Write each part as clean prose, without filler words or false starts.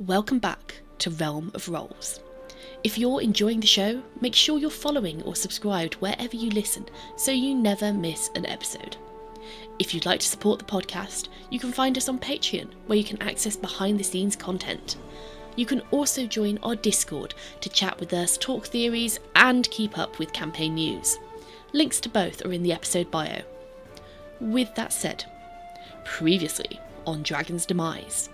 Welcome back to Realm of Rolls. If you're enjoying the show, make sure you're following or subscribed wherever you listen so you never miss an episode. If you'd like to support the podcast, you can find us on Patreon, where you can access behind the scenes content. You can also join our Discord to chat with us, talk theories, and keep up with campaign news. Links to both are in the episode bio. With that said, previously on Dragon's Demise.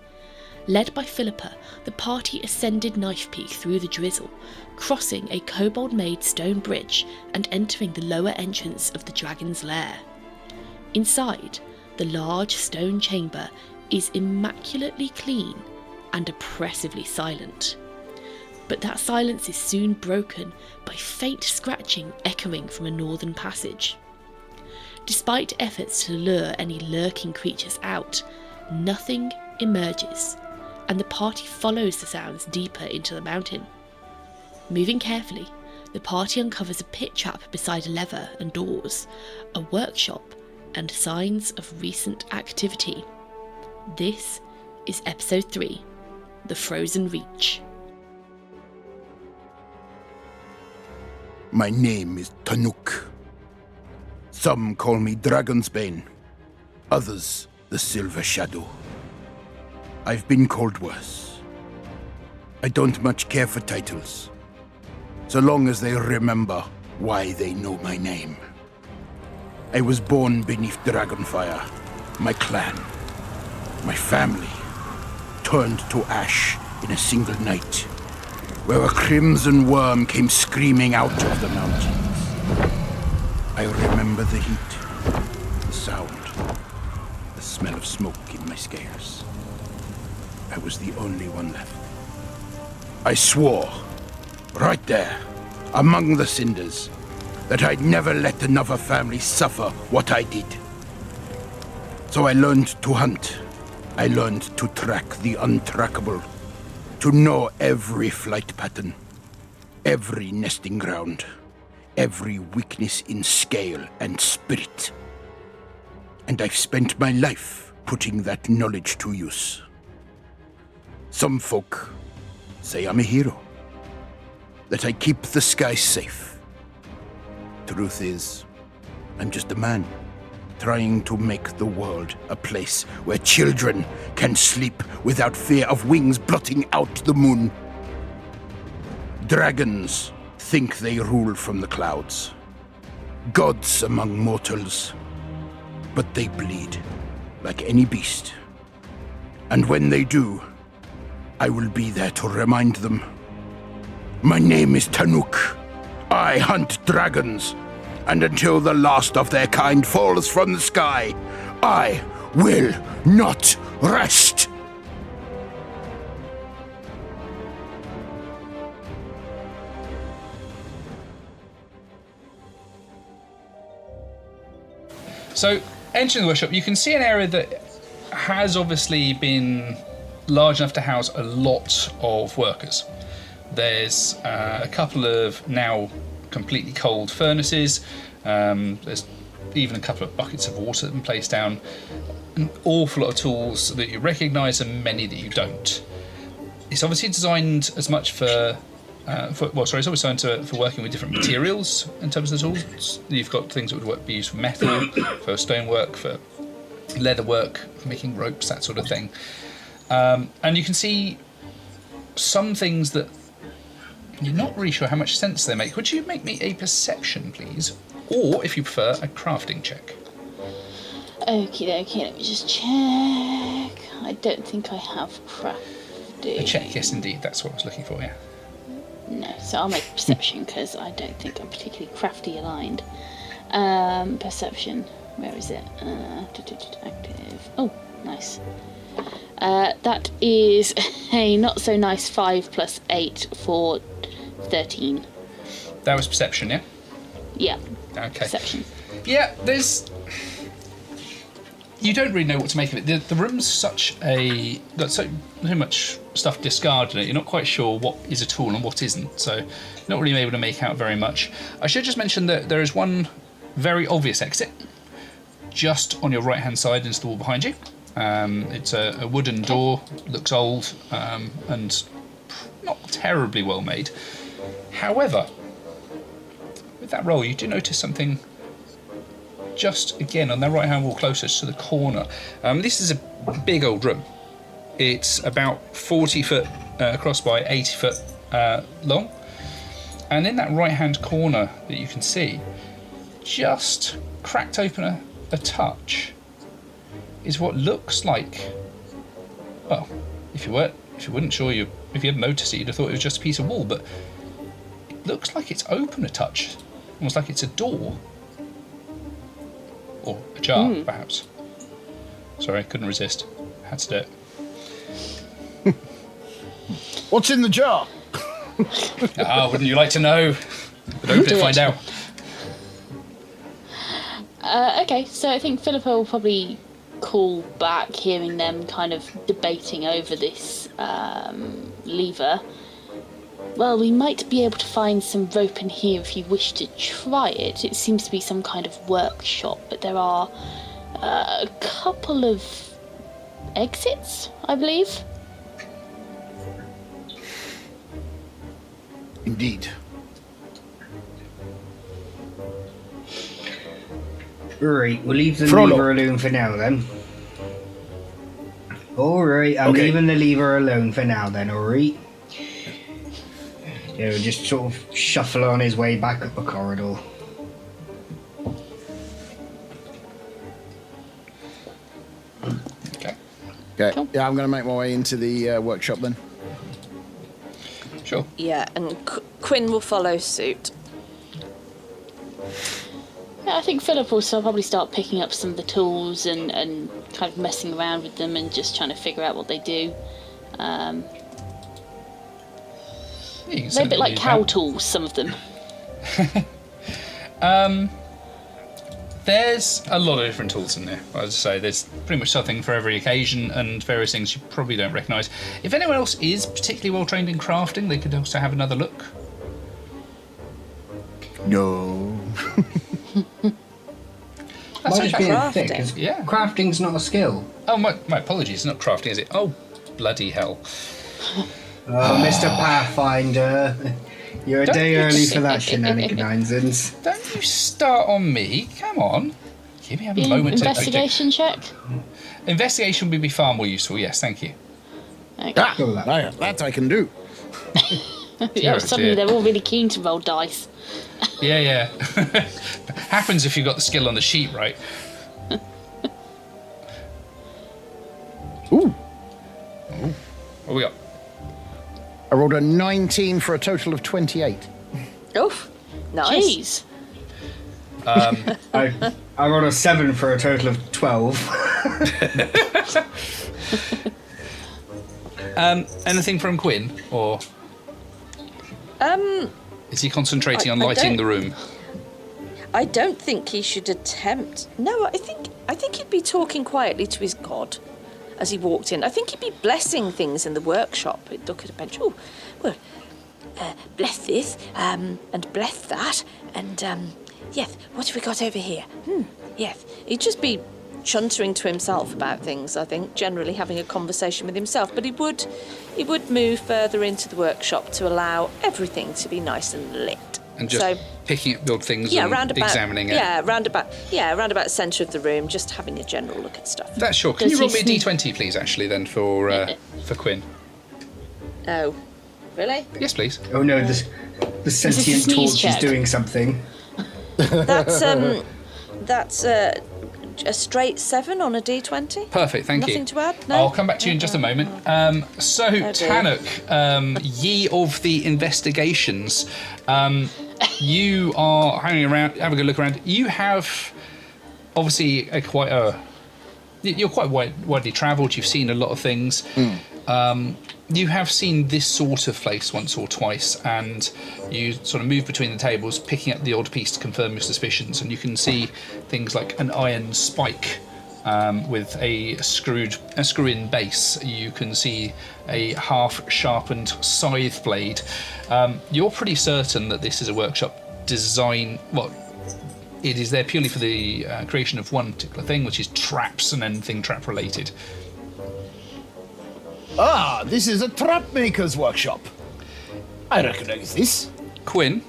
Led by Fillipa, the party ascended Knife Peak through the drizzle, crossing a kobold-made stone bridge and entering the lower entrance of the dragon's lair. Inside, the large stone chamber is immaculately clean and oppressively silent. But that silence is soon broken by faint scratching echoing from a northern passage. Despite efforts to lure any lurking creatures out, nothing emerges, and the party follows the sounds deeper into the mountain. Moving carefully, the party uncovers a pit trap beside a lever and doors, a workshop, and signs of recent activity. This is Episode 3, The Frozen Reach. My name is Tanuk. Some call me Dragon's Bane, others the Silver Shadow. I've been called worse. I don't much care for titles, so long as they remember why they know my name. I was born beneath Dragonfire, my clan, my family, turned to ash in a single night, where a crimson worm came screaming out of the mountains. I remember the heat, the sound, the smell of smoke in my scales. I was the only one left. I swore, right there, among the cinders, that I'd never let another family suffer what I did. So I learned to hunt. I learned to track the untrackable, to know every flight pattern, every nesting ground, every weakness in scale and spirit. And I've spent my life putting that knowledge to use. Some folk say I'm a hero, that I keep the sky safe. Truth is, I'm just a man trying to make the world a place where children can sleep without fear of wings blotting out the moon. Dragons think they rule from the clouds, gods among mortals, but they bleed like any beast. And when they do, I will be there to remind them. My name is Tanuk. I hunt dragons, and until the last of their kind falls from the sky, I will not rest. So, entering the workshop, you can see an area that has obviously been large enough to house a lot of workers. There's a couple of now completely cold furnaces. There's even a couple of buckets of water that have been placed down. An awful lot of tools that you recognise and many that you don't. It's obviously designed as much for working with different materials in terms of the tools. You've got things that would be used for metal, for stonework, for leather work, for making ropes, that sort of thing. And you can see some things that you're not really sure how much sense they make. Would you make me a perception, please? Or, if you prefer, a crafting check? Okie dokie, let me just check. I don't think I have crafting. A check, yes indeed, that's what I was looking for, yeah. No, so I'll make perception because I don't think I'm particularly crafty aligned. Perception, where is it? Active. Oh, nice. That is a not so nice 5 plus 8 for 13. That was perception, yeah? Yeah. Okay. Perception. Yeah, you don't really know what to make of it. The room's got so much stuff discarded in it, you're not quite sure what is a tool and what isn't, so not really able to make out very much. I should just mention that there is one very obvious exit just on your right hand side into the wall behind you. It's a wooden door, looks old, and not terribly well made. However, with that roll, you do notice something just, again, on the right-hand wall closest to the corner. This is a big old room. It's about 40 foot across by 80 foot long. And in that right-hand corner that you can see, just cracked open a touch, is what looks like, well, if you weren't sure, if you hadn't noticed it, you'd have thought it was just a piece of wall, but it looks like it's open a touch, almost like it's a door. Or a jar, perhaps. Sorry, couldn't resist. Had to do it. What's in the jar? Wouldn't you like to know? But open it, find out. Okay, so I think Fillipa will probably call back, hearing them kind of debating over this lever. Well, we might be able to find some rope in here if you wish to try it. It seems to be some kind of workshop, but there are a couple of exits, I believe. Indeed. Right, we'll leave the Frollo. lever alone for now then. Alright, I'm leaving the lever alone for now then, alright? Yeah, we'll just sort of shuffle on his way back up the corridor. Okay. Okay. Cool. Yeah, I'm going to make my way into the workshop then. Sure. Yeah, and Quinn will follow suit. Yeah, I think Philip will probably start picking up some of the tools and kind of messing around with them and just trying to figure out what they do. They're a bit like cow tools, some of them. There's a lot of different tools in there. As I say, there's pretty much something for every occasion and various things you probably don't recognise. If anyone else is particularly well trained in crafting, they could also have another look. No. That's Might just okay. be a crafting. thick, 'cause Yeah. crafting's not a skill. Oh, my apologies. It's not crafting, is it? Oh, bloody hell. Oh, Mr. Pathfinder. You're a Don't day you early just- for that shenanigans. Don't you start on me. Come on. Give me a Be an moment investigation check. to... Investigation would be far more useful, yes, thank you. Okay. That I can do. Yeah, suddenly dear. they're all really keen to roll dice. Yeah. Happens if you've got the skill on the sheet, right? Ooh. What we got? I rolled a 19 for a total of 28. Oof, nice. Jeez. I rolled a 7 for a total of 12. Anything from Quinn, or is he concentrating on I lighting don't- the room? I don't think he should attempt. No, I think he'd be talking quietly to his god as he walked in. I think he'd be blessing things in the workshop. He'd look at a bench. Oh, well, bless this, and bless that, and yes. What have we got over here? Yes. He'd just be chuntering to himself about things. I think generally having a conversation with himself. But he would move further into the workshop to allow everything to be nice and lit. And just picking up build things and round about, examining it. round about the centre of the room, just having a general look at stuff. That's sure. Can Does you roll he me a sneak- d20, please, actually, then, for Quinn? Oh, really? Yes, please. Oh no, the sentient sneeze torch is check? doing something. That's a straight 7 on a d20. Perfect, thank you. Nothing to add? No? I'll come back to you in just a moment. So, dear. Tanuk, ye of the investigations, you are hanging around, having a look around. You have obviously you're quite widely travelled. You've seen a lot of things. You have seen this sort of place once or twice, and you sort of move between the tables, picking up the odd piece to confirm your suspicions, and you can see things like an iron spike with a screw-in base. You can see a half-sharpened scythe blade. You're pretty certain that this is a workshop it is there purely for the creation of one particular thing, which is traps and anything trap related. Ah, this is a trap maker's workshop. I recognize this. Quinn,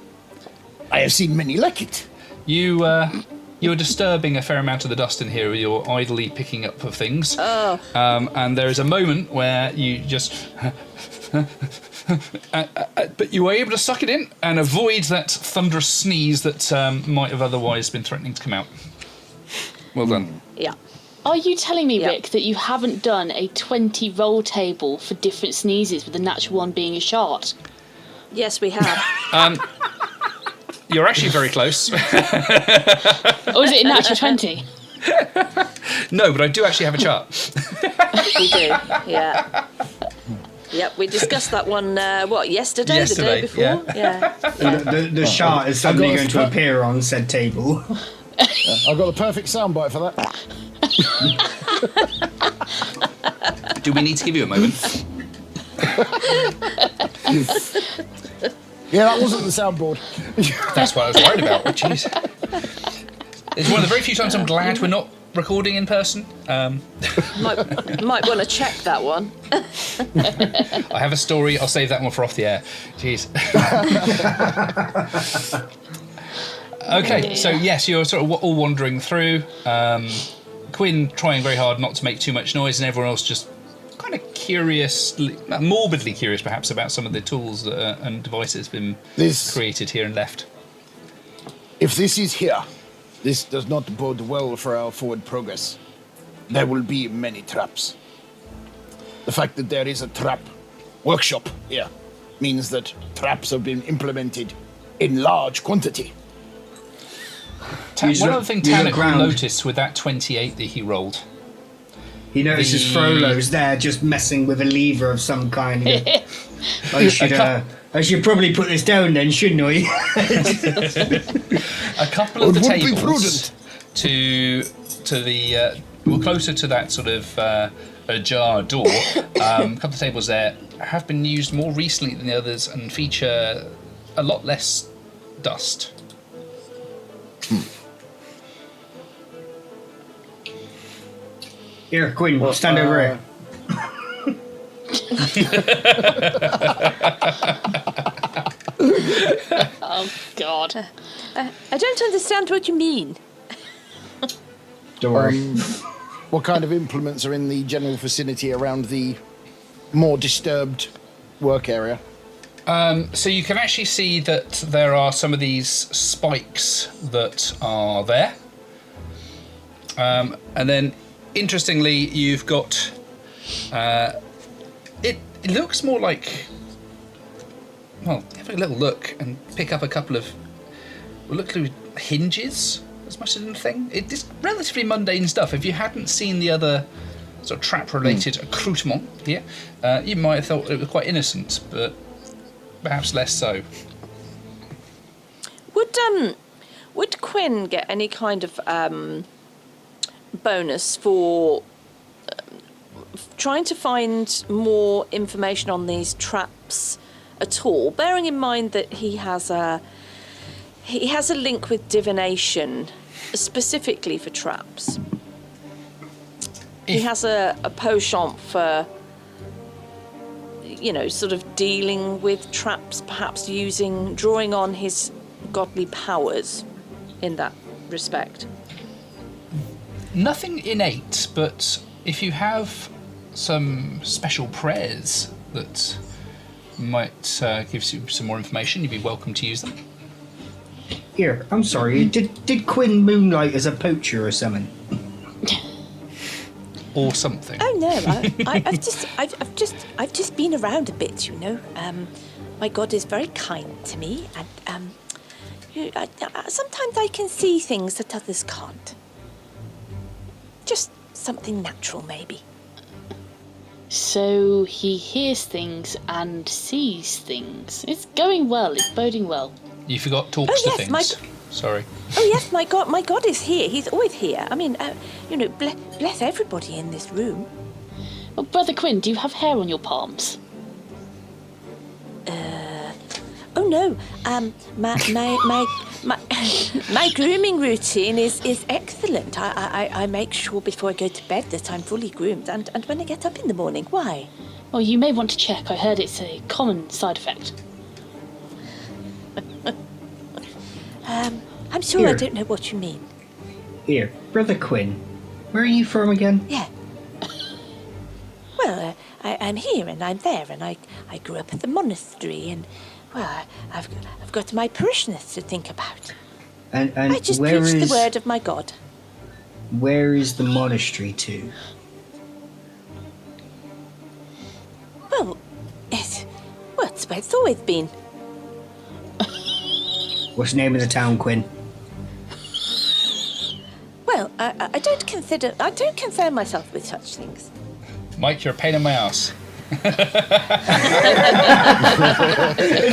I have seen many like it. you are disturbing a fair amount of the dust in here. You're idly picking up of things. Oh. And there is a moment where you just... but you were able to suck it in and avoid that thunderous sneeze that might have otherwise been threatening to come out. Well done. Yeah. Are you telling me, Yeah. Rikh, that you haven't done a 20 roll table for different sneezes, with the natural one being a shart? Yes, we have. You're actually very close. Or is it a natural 20? No, but I do actually have a chart. We do. Yeah. Yep, we discussed that one, yesterday, the Yesterday, day before? Yeah. The shard is suddenly going to appear on said table. I've got the perfect soundbite for that. Do we need to give you a moment? Yeah, that wasn't the soundboard. That's what I was worried about. Oh, jeez. It's one of the very few times I'm glad we're not recording in person. Might want to check that one. I have a story. I'll save that one for off the air. Jeez. Okay, so yes, you're sort of all wandering through. Quinn trying very hard not to make too much noise, and everyone else just kind of morbidly curious perhaps, about some of the tools and devices been created here and left. If this is here, this does not bode well for our forward progress. There will be many traps. The fact that there is a trap workshop here means that traps have been implemented in large quantity. One other thing Tanuk noticed with that 28 that he rolled. He notices Frollo's there just messing with a lever of some kind. I should probably put this down then, shouldn't I? A couple of the tables to the closer to that sort of ajar door. A couple of tables there have been used more recently than the others and feature a lot less dust. Here, Quinn, stand over here. Oh, God. I don't understand what you mean. Don't worry. What kind of implements are in the general vicinity around the more disturbed work area? So you can actually see that there are some of these spikes that are there. And then, interestingly, you've got... It looks more like... Well, have a little look and pick up a couple of... Look through hinges as much as anything. It's relatively mundane stuff. If you hadn't seen the other sort of trap-related accoutrement here, you might have thought it was quite innocent, but perhaps less so. Would Quinn get any kind of bonus for trying to find more information on these traps at all, bearing in mind that he has a link with divination specifically for traps? He has a penchant for, sort of dealing with traps, perhaps drawing on his godly powers in that respect. Nothing innate, but if you have some special prayers that might give you some more information, you'd be welcome to use them. Here, I'm sorry. Did Quinn moonlight as a poacher or something? Or something. Oh no, I've just been around a bit, My God is very kind to me, and sometimes I can see things that others can't. Just something natural, maybe. So he hears things and sees things. It's going well. It's boding well. You forgot talks to things. Sorry. Oh yes, my God is here. He's always here. I mean, bless everybody in this room. Well, Brother Quinn, do you have hair on your palms? Oh no. My grooming routine is excellent. I make sure before I go to bed that I'm fully groomed, and when I get up in the morning. Why? Well, you may want to check. I heard it's a common side effect. I'm sure I don't know what you mean. Here, Brother Quinn, where are you from again? Yeah. Well, I'm here and I'm there, and I grew up at the monastery, and well, I've got my parishioners to think about. And I just preach the word of my God. Where is the monastery to? Well, it's where it's always been. What's the name of the town, Quinn? Well, I don't concern myself with such things. Mike, you're a pain in my ass. Is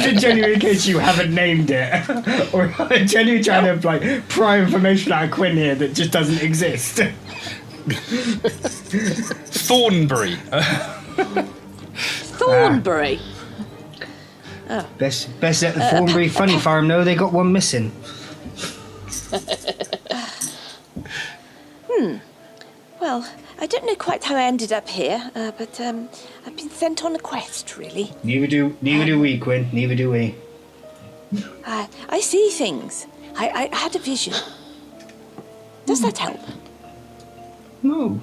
it genuinely in case you haven't named it? Or are you genuinely trying to pry information out of Quinn here that just doesn't exist? Thornbury. Thornbury. Best at the Thornbury Funny Farm. No, they got one missing. Well, I don't know quite how I ended up here, but I've been sent on a quest, really. Neither do we, Quinn. Neither do we. I see things. I had a vision. Does that help? No.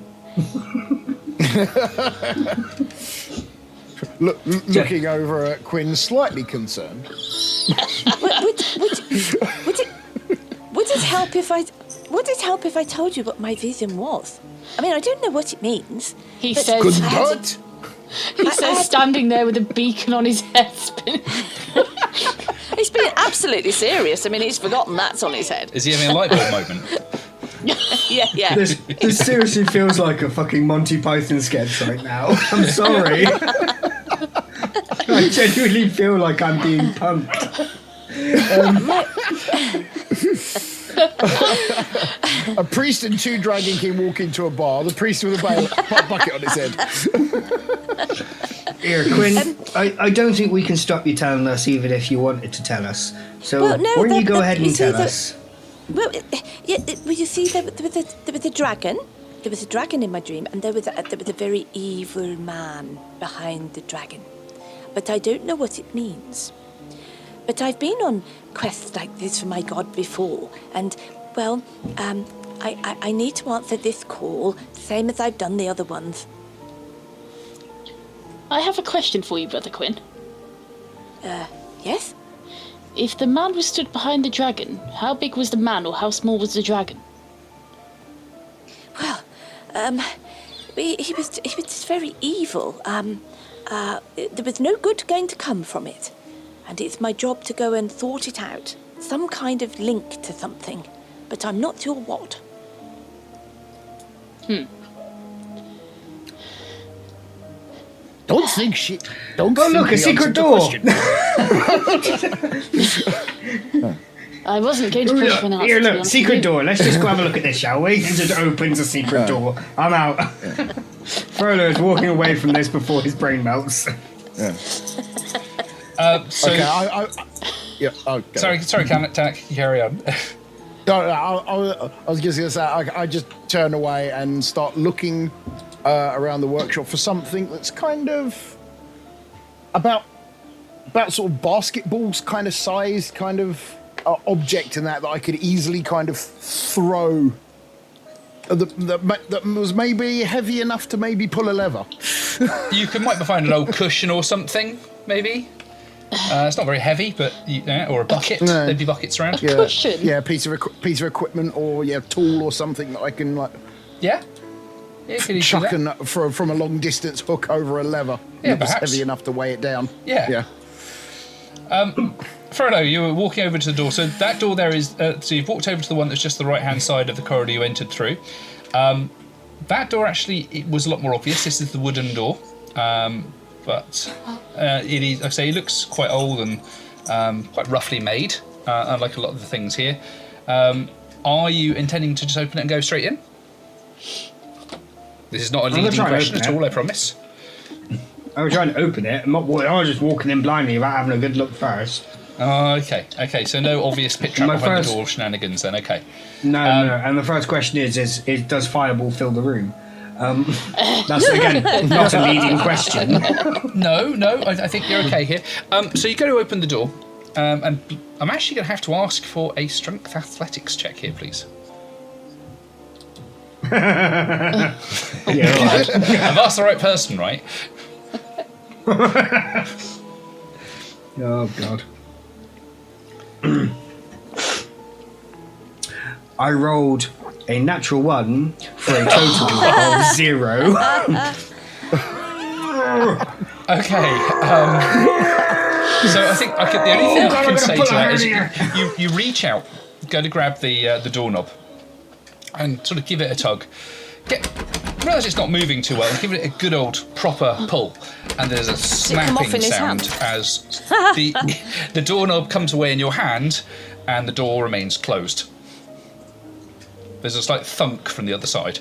Looking over at Quinn, slightly concerned. Would it help if I? Would it help if I told you what my vision was? I mean, I don't know what it means. He says, standing there with a beacon on his head spinning. He's being absolutely serious. I mean, he's forgotten that's on his head. Is he having a light bulb moment? Yeah. This seriously feels like a fucking Monty Python sketch right now. I'm sorry. I genuinely feel like I'm being punked. A priest and two Dragon King walk into a bar. The priest with a bucket on his head. Here, Quinn, I don't think we can stop you telling us, even if you wanted to tell us. So Well, no, why don't you go ahead and tell us? Well, you see, there was a dragon. There was a dragon in my dream, and there was a very evil man behind the dragon. But I don't know what it means. But I've been on quests like this for my god before, and, well, I need to answer this call, same as I've done the other ones. I have a question for you, Brother Quinn. Yes? If the man was stood behind the dragon, how big was the man or how small was the dragon? Well, he was just very evil. There was no good going to come from it. And it's my job to go and sort it out. Some kind of link to something. But I'm not sure what. Don't think she. Don't. Oh, look, a secret door. I wasn't going to push for an answer. Here, look, secret door. Let's just go have a look at this, shall we? And just opens a secret door. I'm out. Frollo is walking away from this before his brain melts. Yeah. Okay, yeah. Okay. Sorry, Tanuk, carry on. No, I was just going to say, I just turn away and start looking around the workshop for something that's kind of about sort of basketballs kind of size, kind of object in that I could easily kind of throw. That was maybe heavy enough to maybe pull a lever. You might find an old cushion or something, maybe. It's not very heavy, but or a bucket. No. There'd be buckets around. Yeah, Cushion? Yeah, piece of equipment or tool or something that I can Yeah. You could chuck do that. from a long distance hook over a lever. Yeah, It was perhaps. heavy enough to weigh it down. Yeah. Frollo, you were walking over to the door. So that door there is. So you've walked over to the one that's just the right-hand side of the corridor you entered through. That door actually it was a lot more obvious. This is the wooden door, but it is. I say it looks quite old and quite roughly made, unlike a lot of the things here. Are you intending to just open it and go straight in? This is not a leading question at all, I promise. I was trying to open it. I was just walking in blindly without having a good look first. Oh, okay. So no obvious pit trap behind the door shenanigans then. Okay. No. And the first question is does Fireball fill the room? That's again not a leading question. No. I think you're okay here. So you go to open the door, and I'm actually going to have to ask for a strength athletics check here, please. Yeah, right. I've asked the right person, right? Oh God. I rolled a natural 1 for a total of 0. Okay. So I think the only thing I can say to that is you reach out, go to grab the doorknob, and sort of give it a tug. Realise it's not moving too well, and give it a good old proper pull, and there's a snapping sound as the doorknob comes away in your hand, and the door remains closed. There's a slight thunk from the other side.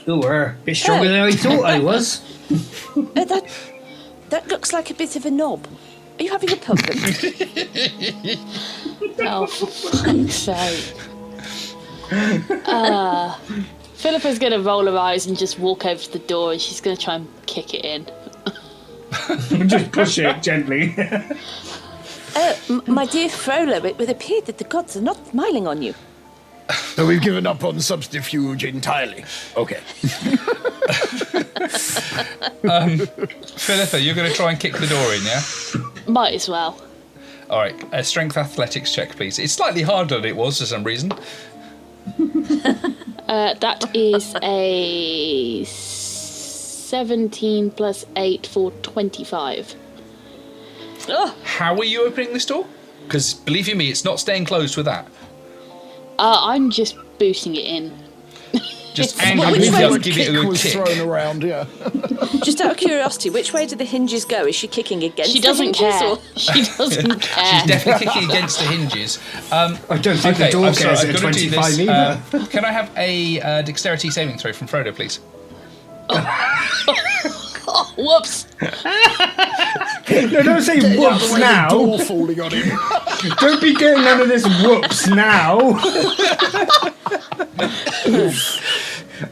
Oh, we're a bit stronger than I thought I was. That looks like a bit of a knob. Are you having a problem? Oh, for fuck's sake. Philippa's going to roll her eyes and just walk over to the door, and she's going to try and kick it in. Just push it gently. My dear Frollo, it would appear that the gods are not smiling on you. So we've given up on subterfuge entirely. Okay. Fillipa, you're going to try and kick the door in, yeah? Might as well. All right, a strength athletics check, please. It's slightly harder than it was for some reason. That is a 17 plus 8 for 25. Oh, How are you opening this door? Because believe you me, it's not staying closed with that. I'm just boosting it in. Just Which angrily way give it a good was kick. thrown around, yeah. just out of curiosity, which way do the hinges go? Is she kicking against She the doesn't hinges? care. Or? She doesn't care. She's definitely kicking against the hinges. I don't think the door cares at 25 either. Can I have a dexterity saving throw from Frollo, please? Oh, whoops. No, don't say whoops now. Door falling on him. Don't be getting none of this whoops now.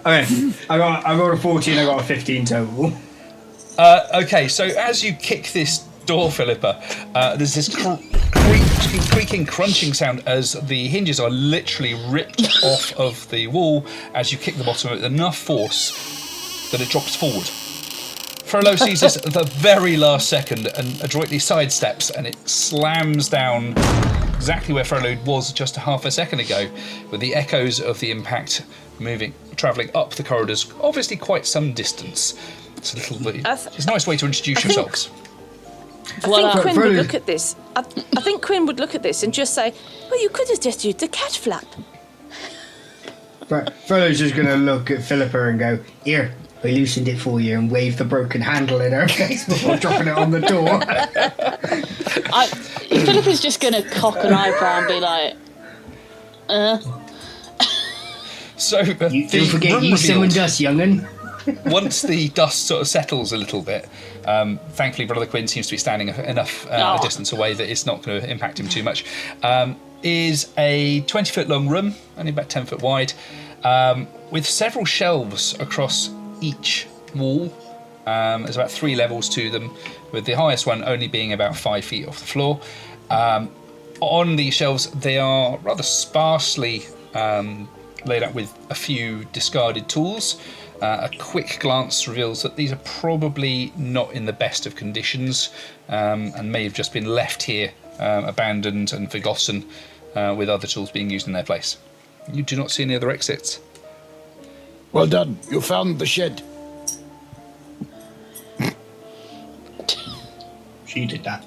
Okay, I rolled a 14, I got a 15 total. Okay, so as you kick this door, Fillipa, there's this creaking, crunching sound as the hinges are literally ripped off of the wall as you kick the bottom with enough force that it drops forward. Frollo sees this at the very last second and adroitly sidesteps, and it slams down exactly where Frollo was just a half a second ago, with the echoes of the impact travelling up the corridors, obviously quite some distance. It's a little bit. It's a nice way to introduce yourselves. I think Quinn would look at this. I think Quinn would look at this and just say, "Well, you could have just used the cat flap." Frollo's just going to look at Fillipa and go, "Here, I loosened it for you," and wave the broken handle in her face before dropping it on the door. Philippa's just going to cock an eyebrow and be like, So Don't forget you summoned us, young'un. Once the dust sort of settles a little bit, thankfully Brother Quinn seems to be standing enough a distance away that it's not going to impact him too much, is a 20-foot long room, only about 10 foot wide, with several shelves across each wall. There's about 3 levels to them, with the highest one only being about 5 feet off the floor. On these shelves, they are rather sparsely laid out with a few discarded tools. A quick glance reveals that these are probably not in the best of conditions, and may have just been left here, abandoned and forgotten, with other tools being used in their place. You do not see any other exits. Well done. You found the shed. She did that.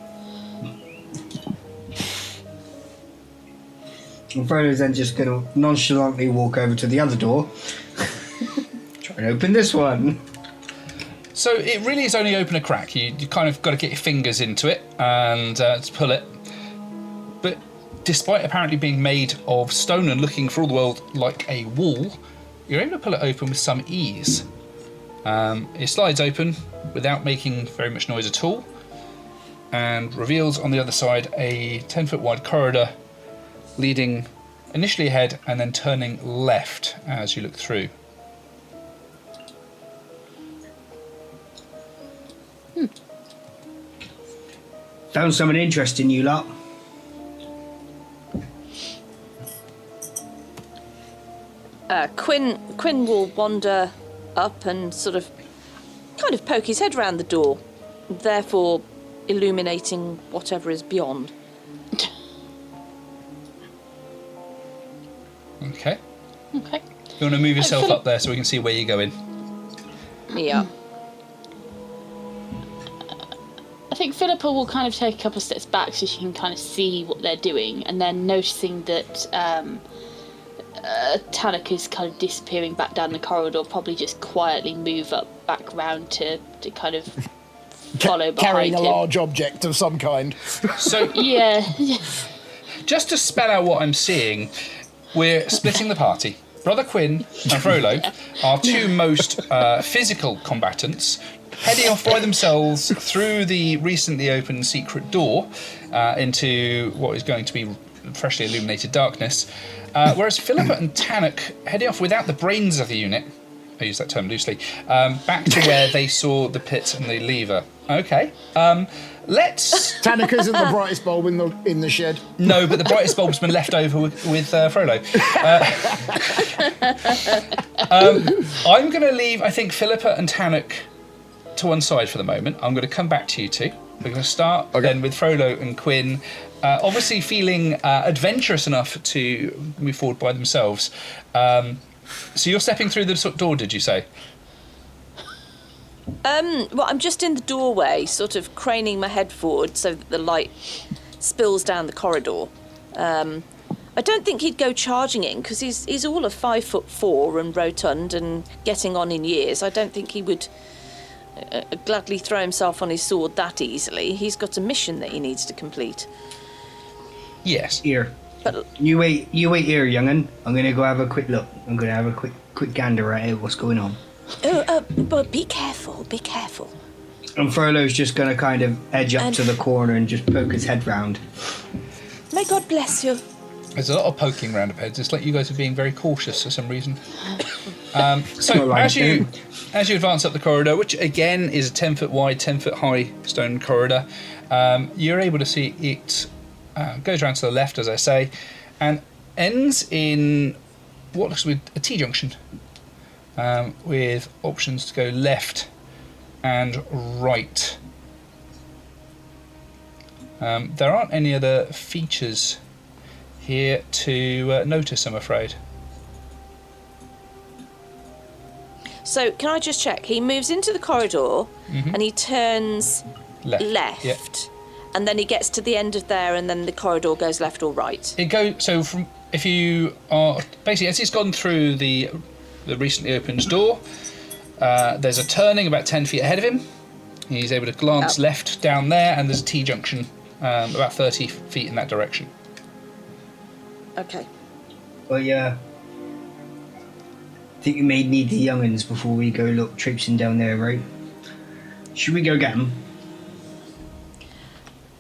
And Frollo's then just going to nonchalantly walk over to the other door. Try and open this one. So it really is only open a crack. You kind of got to get your fingers into it and pull it. But despite apparently being made of stone and looking for all the world like a wall, you're able to pull it open with some ease. It slides open without making very much noise at all. and reveals on the other side a 10-foot wide corridor leading initially ahead and then turning left as you look through. Found something interesting, you lot. Quinn will wander up and sort of kind of poke his head round the door, therefore illuminating whatever is beyond. Okay. Okay. You want to move yourself up there so we can see where you're going? Yeah. I think Fillipa will kind of take a couple of steps back so she can kind of see what they're doing, and then noticing that Tanuk is kind of disappearing back down the corridor, probably just quietly move back round to kind of follow behind Carrying him. a large object of some kind. So, Yeah. just to spell out what I'm seeing, we're splitting the party. Brother Quinn and Frollo are two most physical combatants, heading off by themselves through the recently opened secret door into what is going to be freshly illuminated darkness, whereas Fillipa and Tanuk heading off without the brains of the unit, I use that term loosely, back to where they saw the pit and the lever. Okay, let's... Tanuk isn't the brightest bulb in the shed. No, but the brightest bulb's been left over with Frollo. I'm going to leave, I think, Fillipa and Tanuk to one side for the moment. I'm going to come back to you two. We're going to start then with Frollo and Quinn, obviously feeling adventurous enough to move forward by themselves. So you're stepping through the door, did you say? Well, I'm just in the doorway, sort of craning my head forward so that the light spills down the corridor. I don't think he'd go charging in because he's all of 5'4" and rotund and getting on in years. I don't think he would gladly throw himself on his sword that easily. He's got a mission that he needs to complete. Yes. Here. But You wait here, young'un. I'm gonna go have a quick look. I'm gonna have a quick gander at what's going on. but be careful, be careful. And Frollo's just gonna kind of edge up to the corner and just poke his head round. May God bless you. There's a lot of poking around of heads. It's like you guys are being very cautious for some reason. Not So like as you advance up the corridor, which again is a 10-foot wide, 10-foot high stone corridor, you're able to see it goes around to the left, as I say, and ends in what looks like a T-junction with options to go left and right. There aren't any other features here to notice, I'm afraid. So can I just check? He moves into the corridor and he turns left. Yeah. And then he gets to the end of there and then the corridor goes left or right. It goes from if you are basically as he's gone through the recently opened door, there's a turning about 10 feet ahead of him. He's able to glance left down there, and there's a T-junction about 30 feet in that direction. Okay. Well, yeah. I think we may need the young'uns before we go look traipsing down there, right? Should we go get them?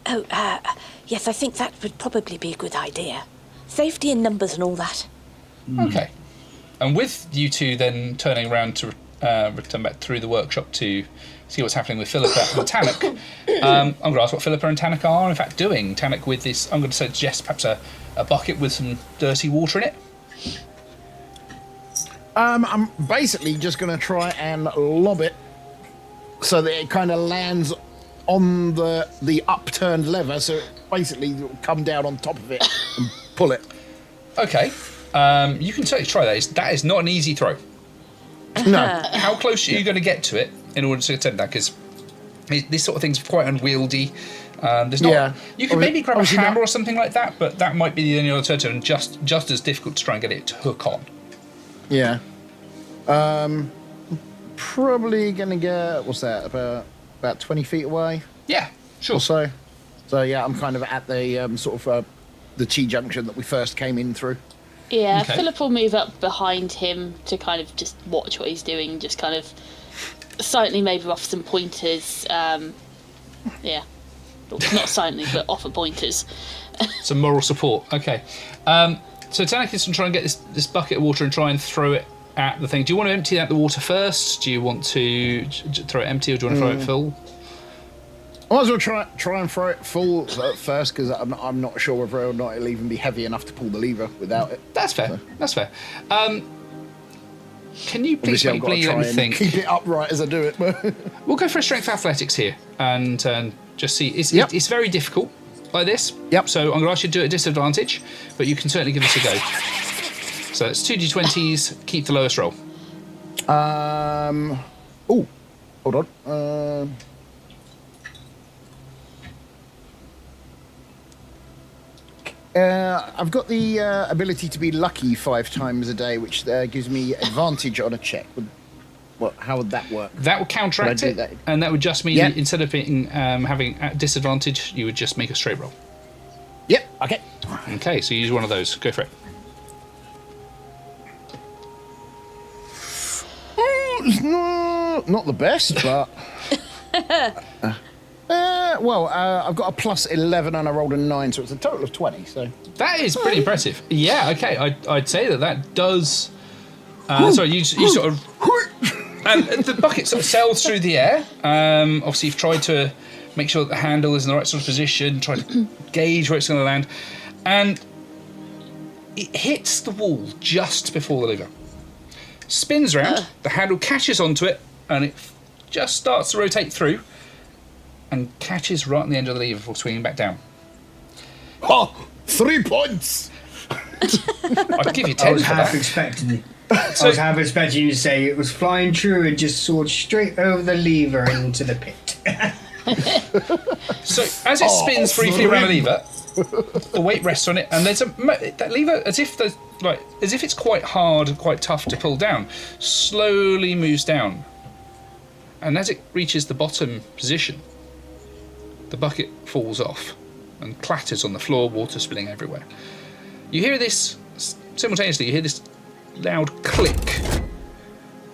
Oh, yes, I think that would probably be a good idea. Safety in numbers and all that. Okay. And with you two then turning around to return back through the workshop to see what's happening with Fillipa and Tanuk, I'm going to ask what Fillipa and Tanuk are in fact doing. Tanuk with this, I'm going to suggest perhaps a bucket with some dirty water in it. I'm basically just going to try and lob it so that it kind of lands on the upturned lever, so it basically will come down on top of it and pull it. Okay. You can certainly try that. That is not an easy throw. No. How close are you going to get to it in order to attempt that? Because this sort of thing's quite unwieldy. There's not. Yeah. You can maybe grab a Obviously hammer not. or something like that, but that might be the only alternative, and just as difficult to try and get it to hook on. Yeah. Probably going to get, what's that, about 20 feet away Yeah, sure. or so. So, yeah, I'm kind of at the sort of the T-junction that we first came in through. Yeah, Okay. Philip will move up behind him to kind of just watch what he's doing, just kind of silently maybe off some pointers. Yeah. not silently, but offer pointers. Some moral support. Okay. So Tanuk is going to try and get this bucket of water and try and throw it at the thing. Do you want to empty out the water first? Do you want to throw it empty, or do you want to throw it full? I might as well try and throw it full first, because I'm not sure whether or not it'll even be heavy enough to pull the lever without it. That's fair. So. That's fair. Can you please I've got to try and think? Keep it upright as I do it. We'll go for a strength athletics here and just see. It's very difficult like this. Yep. So I'm going to ask you to do it at disadvantage, but you can certainly give this a go. So it's 2d20s. Keep the lowest roll. Oh, hold on. I've got the ability to be lucky 5 times a day, which gives me advantage on a check. How would that work? That would counteract it, and that would just mean instead of being having at disadvantage, you would just make a straight roll. Yep. Okay. Okay, so you use one of those. Go for it. Not the best, but. I've got a plus 11 and I rolled a 9, so it's a total of 20. So that is pretty impressive. Yeah, okay, I'd say that does. Sorry, you sort of, and the bucket sort of sails through the air. Obviously, you've tried to make sure that the handle is in the right sort of position, try to gauge where it's going to land, and it hits the wall just before the lever. Spins around, the handle catches onto it, and it just starts to rotate through. And catches right on the end of the lever before swinging back down. Oh, 3 points! I'd give you 10 I was for half that. expecting you to say it was flying through and just soared straight over the lever into the pit. So as it spins briefly around the lever, the weight rests on it, and there's that lever, as if it's quite hard, quite tough to pull down, slowly moves down, and as it reaches the bottom position, the bucket falls off and clatters on the floor, water spilling everywhere. You hear this simultaneously. You hear this loud click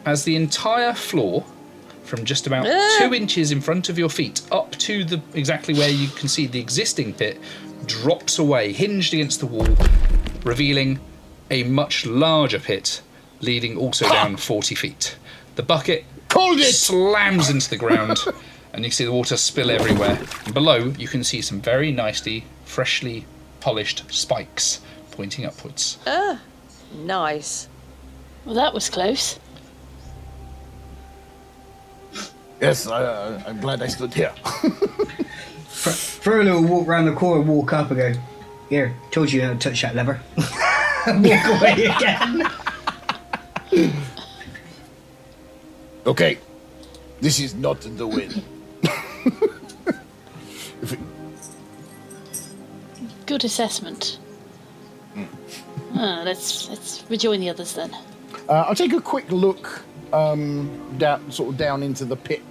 as the entire floor, from just about 2 inches in front of your feet up to exactly where you can see the existing pit, drops away, hinged against the wall, revealing a much larger pit, leading also down 40 feet. The bucket slams into the ground, and you see the water spill everywhere. And below, you can see some very nicely, freshly polished spikes pointing upwards. Nice. Well, that was close. Yes, I'm glad I stood here. Frollo will walk round the corner, walk up and go, "Here, told you not to touch that lever." And walk away again. Okay, this is not the win. Good assessment. Let's rejoin the others then. I'll take a quick look down into the pit.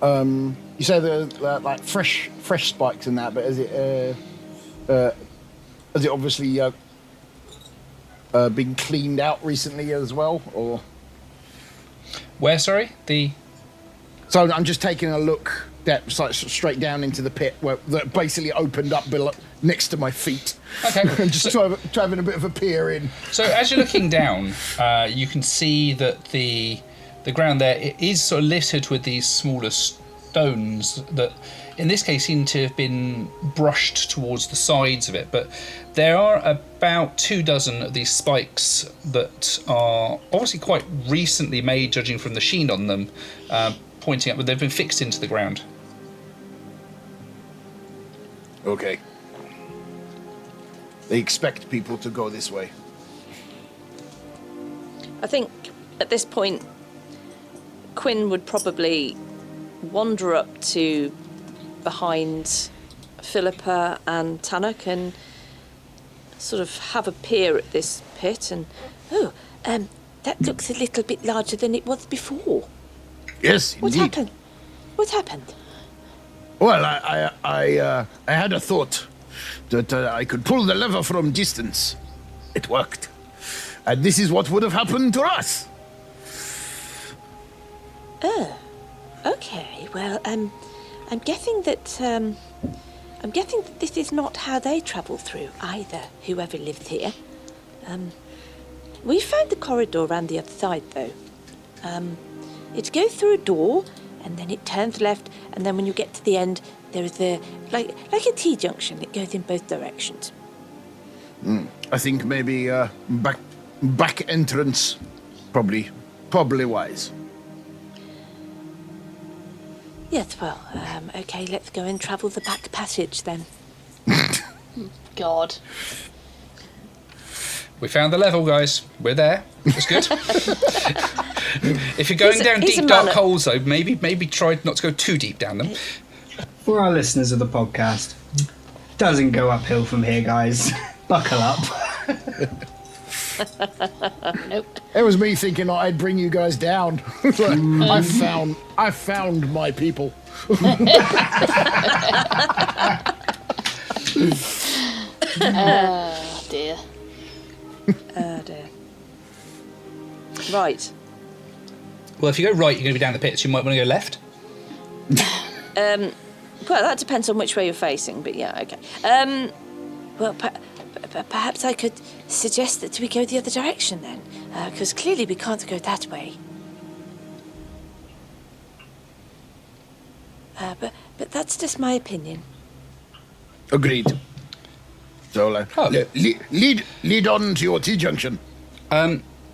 You say the like fresh spikes and that, but has it obviously been cleaned out recently as well, or? Where, sorry? So I'm just taking a look straight down into the pit that basically opened up next to my feet. Okay. And just having a bit of a peer in. So as you're looking down, you can see that the ground there, it is sort of littered with these smaller stones that in this case seem to have been brushed towards the sides of it, but there are about 24 of these spikes that are obviously quite recently made, judging from the sheen on them, pointing up, but they've been fixed into the ground. Okay. They expect people to go this way. I think at this point, Quinn would probably wander up to behind Fillipa and Tanuk and sort of have a peer at this pit and, that looks a little bit larger than it was before. Yes, What indeed. happened? What happened? Well, I had a thought that I could pull the lever from distance. It worked. And this is what would have happened to us. Okay, well, I'm guessing that this is not how they travel through either, whoever lived here. We found the corridor around the other side, though. It goes through a door, and then it turns left, and then when you get to the end, there is like a T-junction. It goes in both directions. I think maybe back entrance, probably wise. Yes, well, okay, let's go and travel the back passage then. God. We found the level, guys. We're there. It's good. If you're going down deep, dark holes, though, maybe try not to go too deep down them. For our listeners of the podcast, doesn't go uphill from here, guys. Buckle up. Nope. It was me thinking I'd bring you guys down. I found my people. Oh, dear. Oh, dear. Right. Well, if you go right, you're going to be down the pits. You might want to go left. Well, that depends on which way you're facing, but yeah, okay. Well, perhaps I could suggest that we go the other direction then, because clearly we can't go that way. But that's just my opinion. Agreed. So, lead on to your T-junction.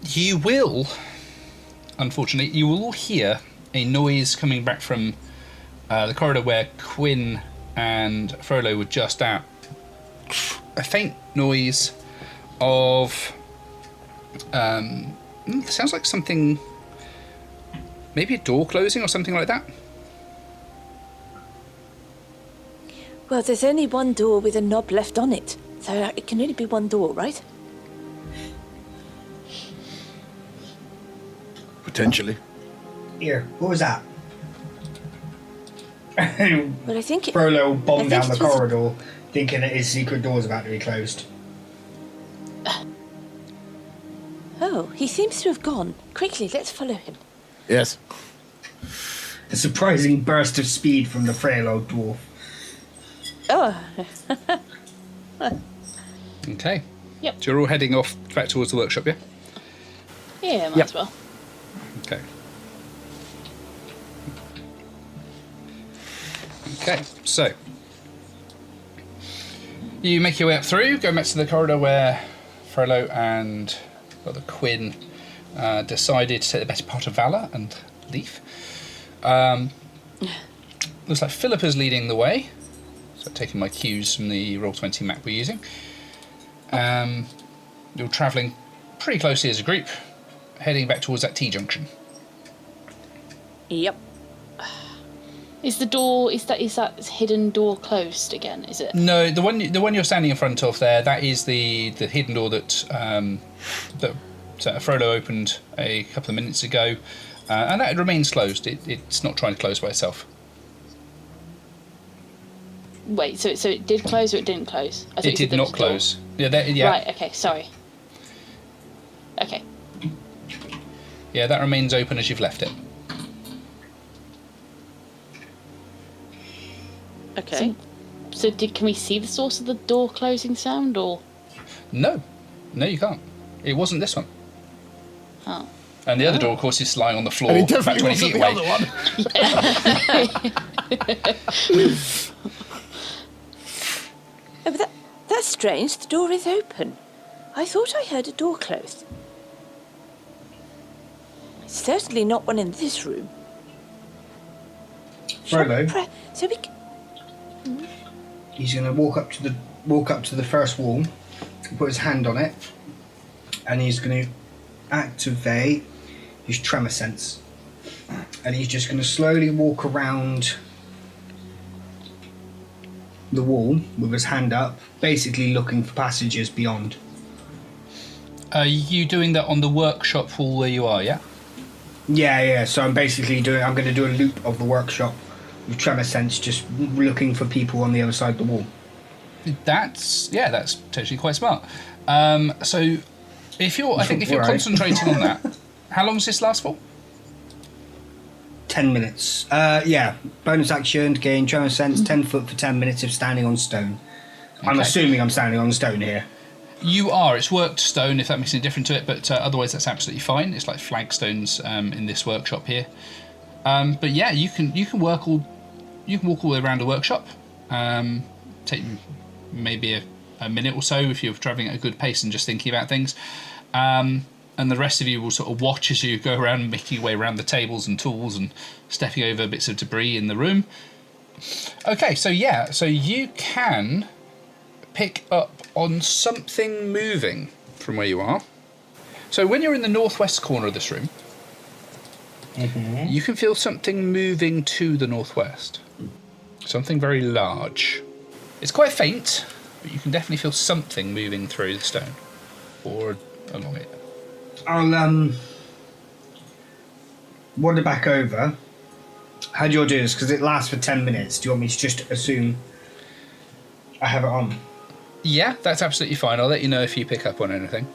You will, unfortunately, you will all hear a noise coming back from the corridor where Quinn and Frollo were just at. A faint noise of sounds like something, maybe a door closing or something like that. Well, there's only one door with a knob left on it, so it can only be one door, right? Potentially. Here, what was that? Well, I think Frollo bombed I down think the it was corridor, thinking that his secret door's about to be closed. Oh, he seems to have gone. Quickly, let's follow him. Yes. A surprising burst of speed from the frail old dwarf. Oh, Okay. Yep. So you're all heading off back towards the workshop, yeah? Yeah, might as well. Okay. Okay, so you make your way up through, go back to the corridor where Frollo and the Quinn decided to take the better part of Valor and leave. Looks like Fillipa's leading the way, so taking my cues from the Roll20 map we're using. You're travelling pretty closely as a group, heading back towards that T-junction. yep. Is the door? Is that hidden door closed again? Is it? No, the one you're standing in front of there, that is the hidden door that Frollo opened a couple of minutes ago, and that remains closed. It's not trying to close by itself. Wait, so it did close or it didn't close? I thought It you said did there was not a door. close. Yeah. Right. Okay. Sorry. Okay. Yeah, that remains open as you've left it. Okay. So can we see the source of the door closing sound or? No, you can't. It wasn't this one. Oh. And the other door, of course, is lying on the floor And it about definitely 20 wasn't feet the away. other one. Oh, but that's strange. The door is open. I thought I heard a door close. It's certainly not one in this room. Frollo, So we. he's going to walk up to the first wall, put his hand on it, and he's going to activate his tremor sense, and he's just going to slowly walk around the wall with his hand up, basically looking for passages beyond. Are you doing that on the workshop wall where you are, yeah? Yeah. So I'm going to do a loop of the workshop with tremor sense, just looking for people on the other side of the wall. That's potentially quite smart. So if you're Right. concentrating on that, how long does this last for? 10 minutes. Yeah, bonus action to gain tremor sense, 10 foot for 10 minutes if standing on stone. I'm Okay. assuming I'm standing on stone here. You are. It's worked stone, if that makes any difference to it, but otherwise that's absolutely fine. It's like flagstones in this workshop here. But yeah, you can walk all the way around the workshop. Take maybe a minute or so if you're travelling at a good pace and just thinking about things. And the rest of you will sort of watch as you go around, making your way around the tables and tools and stepping over bits of debris in the room. Okay, so you can pick up on something moving from where you are. So when you're in the northwest corner of this room, you can feel something moving to the northwest. Something very large. It's quite faint, but you can definitely feel something moving through the stone or along it. I'll wander back over. How do you all do this? Because it lasts for 10 minutes. Do you want me to just assume I have it on? Yeah, that's absolutely fine. I'll let you know if you pick up on anything.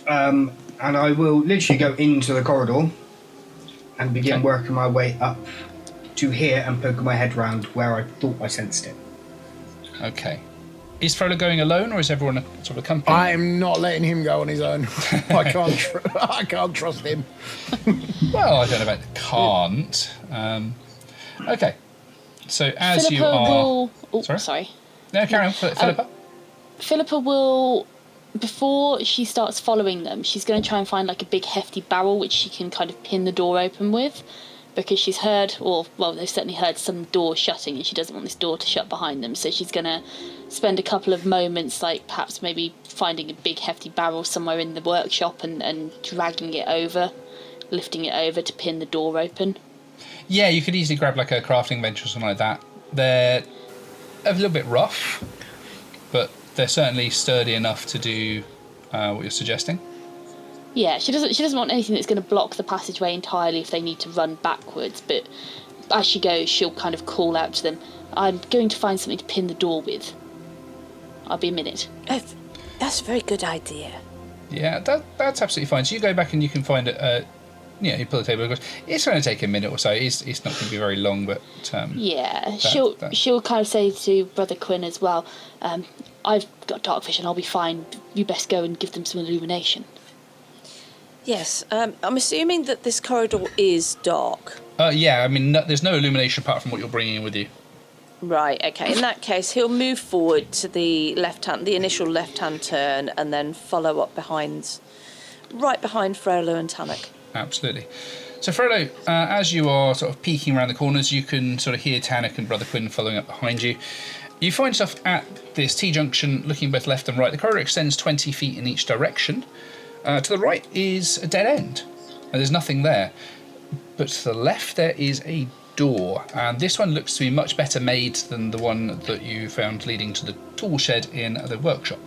And I will literally go into the corridor and begin Okay. working my way up to here and poking my head round where I thought I sensed it. Okay. Is Frollo going alone, or is everyone sort of accompanying? I'm not letting him go on his own. I can't trust him. Well, I don't know about can't. Okay. So as you Philippa are... will. Oh, Sorry? sorry. No, carry on, Philippa. Philippa will, before she starts following them, she's going to try and find like a big hefty barrel which she can kind of pin the door open with, because she's heard, or well, they've certainly heard some door shutting, and she doesn't want this door to shut behind them. So she's going to spend a couple of moments, like perhaps maybe finding a big hefty barrel somewhere in the workshop and dragging it over, lifting it over to pin the door open. Yeah, you could easily grab like a crafting bench or something like that. They're a little bit rough, but they're certainly sturdy enough to do what you're suggesting. Yeah, she doesn't want anything that's going to block the passageway entirely if they need to run backwards, but as she goes, she'll kind of call out to them, I'm going to find something to pin the door with. I'll be a minute. That's a very good idea. Yeah, that's absolutely fine. So you go back and you can find it. You pull the table across. It's going to take a minute or so. It's not going to be very long, but Yeah, she'll kind of say to Brother Quinn as well, I've got dark vision, I'll be fine. You best go and give them some illumination. Yes, I'm assuming that this corridor is dark. yeah, I mean, there's no illumination apart from what you're bringing in with you. Right, okay. In that case, he'll move forward to the initial left-hand turn, and then follow up right behind Frollo and Tanuk. Absolutely. So Frollo, as you are sort of peeking around the corners, you can sort of hear Tanuk and Brother Quinn following up behind you. You find yourself at this T-junction, looking both left and right. The corridor extends 20 feet in each direction. To the right is a dead end, and there's nothing there. But to the left there is a door, and this one looks to be much better made than the one that you found leading to the tool shed in the workshop.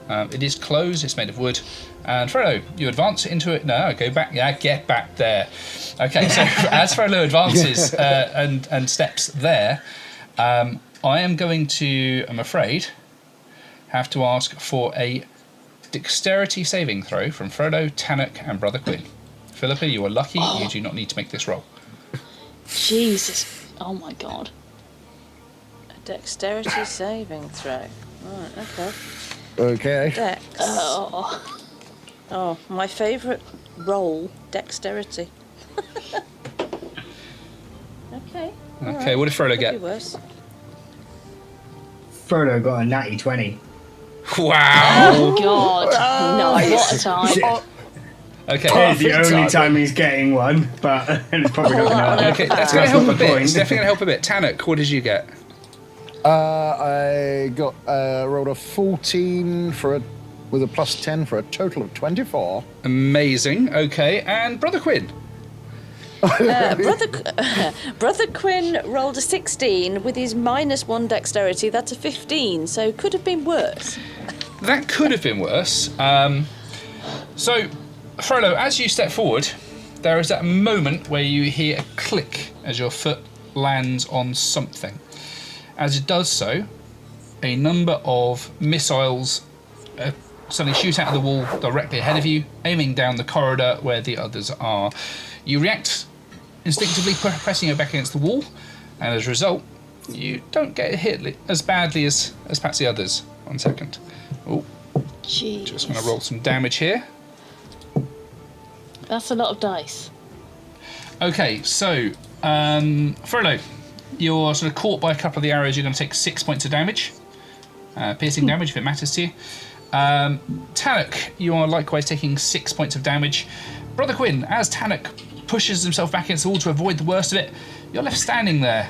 It is closed, it's made of wood, and Frollo, you advance into it. No, go back. Yeah, get back there. Okay, so as Frollo advances and steps there, I am going to, I'm afraid, have to ask for a dexterity saving throw from Frollo, Tanuk, and Brother Quinn. Fillipa, you are lucky. You do not need to make this roll. Jesus. Oh my god. A dexterity saving throw. Right, okay. Okay. Dex. Oh, my favourite roll, dexterity. Okay. Okay, what did Frollo Could be get? worse. Frodo got a natty 20. Wow! Oh god. No, what a time. Okay. It's the only time he's getting one, but it's probably not enough. Okay, that's going to help a not the bit. point. It's definitely going to help a bit. Tanuk, what did you get? I got rolled a 14 with a plus 10 for a total of 24. Amazing. Okay, and Brother Quinn? Brother Quinn rolled a 16 with his -1 dexterity. That's a 15, so could have been worse. That could have been worse. So, Frollo, as you step forward, there is that moment where you hear a click as your foot lands on something. As it does so, a number of missiles suddenly shoot out of the wall directly ahead of you, aiming down the corridor where the others are. You react instinctively pressing it back against the wall, and as a result, you don't get hit as badly as perhaps the others. 1 second. Oh, Jeez. just going to roll some damage here. That's a lot of dice. Okay, so Frollo, you're sort of caught by a couple of the arrows. You're going to take 6 points of damage, piercing damage if it matters to you. Tanuk, you are likewise taking 6 points of damage. Brother Quinn, as Tanuk pushes himself back against the wall to avoid the worst of it, you're left standing there,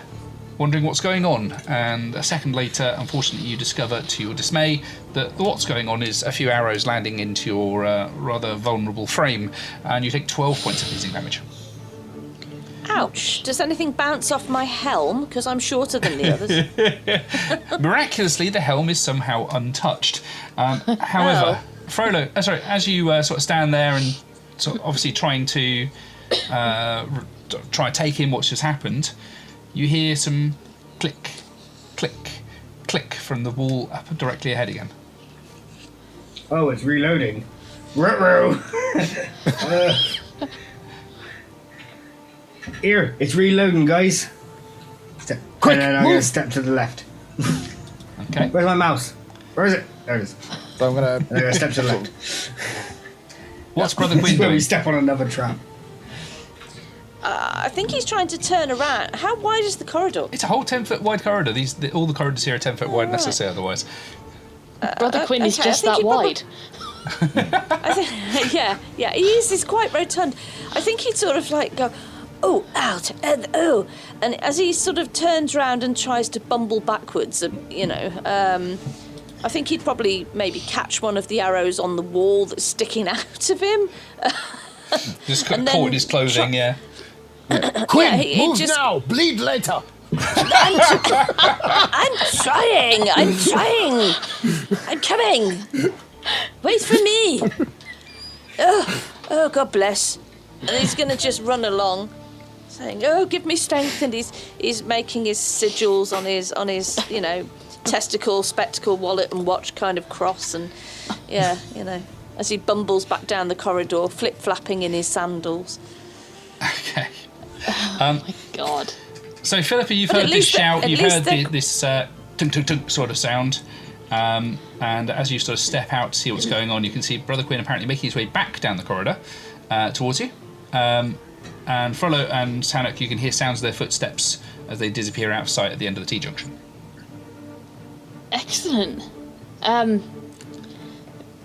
wondering what's going on. And a second later, unfortunately, you discover to your dismay that what's going on is a few arrows landing into your rather vulnerable frame, and you take 12 points of piercing damage. Ouch. Does anything bounce off my helm? Because I'm shorter than the others. Miraculously, the helm is somehow untouched. However, Frollo, as you sort of stand there and sort of obviously trying to try and take in what's just happened, you hear some click, click, click from the wall up directly ahead again. Oh, it's reloading. Ruh-roh. Here, it's reloading, guys. Quick, and then I'm move. going to step to the left. Okay. Where's my mouse? Where is it? There it is. So I'm I'm going to step to the left. What's Brother This Quinn is where we doing? step on another trap. I think he's trying to turn around. How wide is the corridor? It's a whole 10-foot wide corridor. All the corridors here are 10-foot wide, unless I say otherwise. Brother Quinn is okay, I just think that he probably- wide. I think, yeah, he is. He's quite rotund. I think he'd sort of like go, oh, out, and oh. And as he sort of turns round and tries to bumble backwards, I think he'd probably maybe catch one of the arrows on the wall that's sticking out of him. Just And caught then in his clothing, yeah. Quinn, Yeah, he move just- now. Bleed later. I'm trying. I'm coming. Wait for me. Oh, God bless. And he's going to just run along, saying, "Oh, give me strength." And he's making his sigils on his testicle, spectacle, wallet, and watch kind of cross, and as he bumbles back down the corridor, flip flapping in his sandals. Okay. Oh my God. So, Fillipa, you've But at heard this least shout, at you've least heard they're- this tunk, tunk, tunk sort of sound. And as you sort of step out to see what's going on, you can see Brother Quinn apparently making his way back down the corridor towards you. And Frollo and Tanuk, you can hear sounds of their footsteps as they disappear out of sight at the end of the T-junction. Excellent.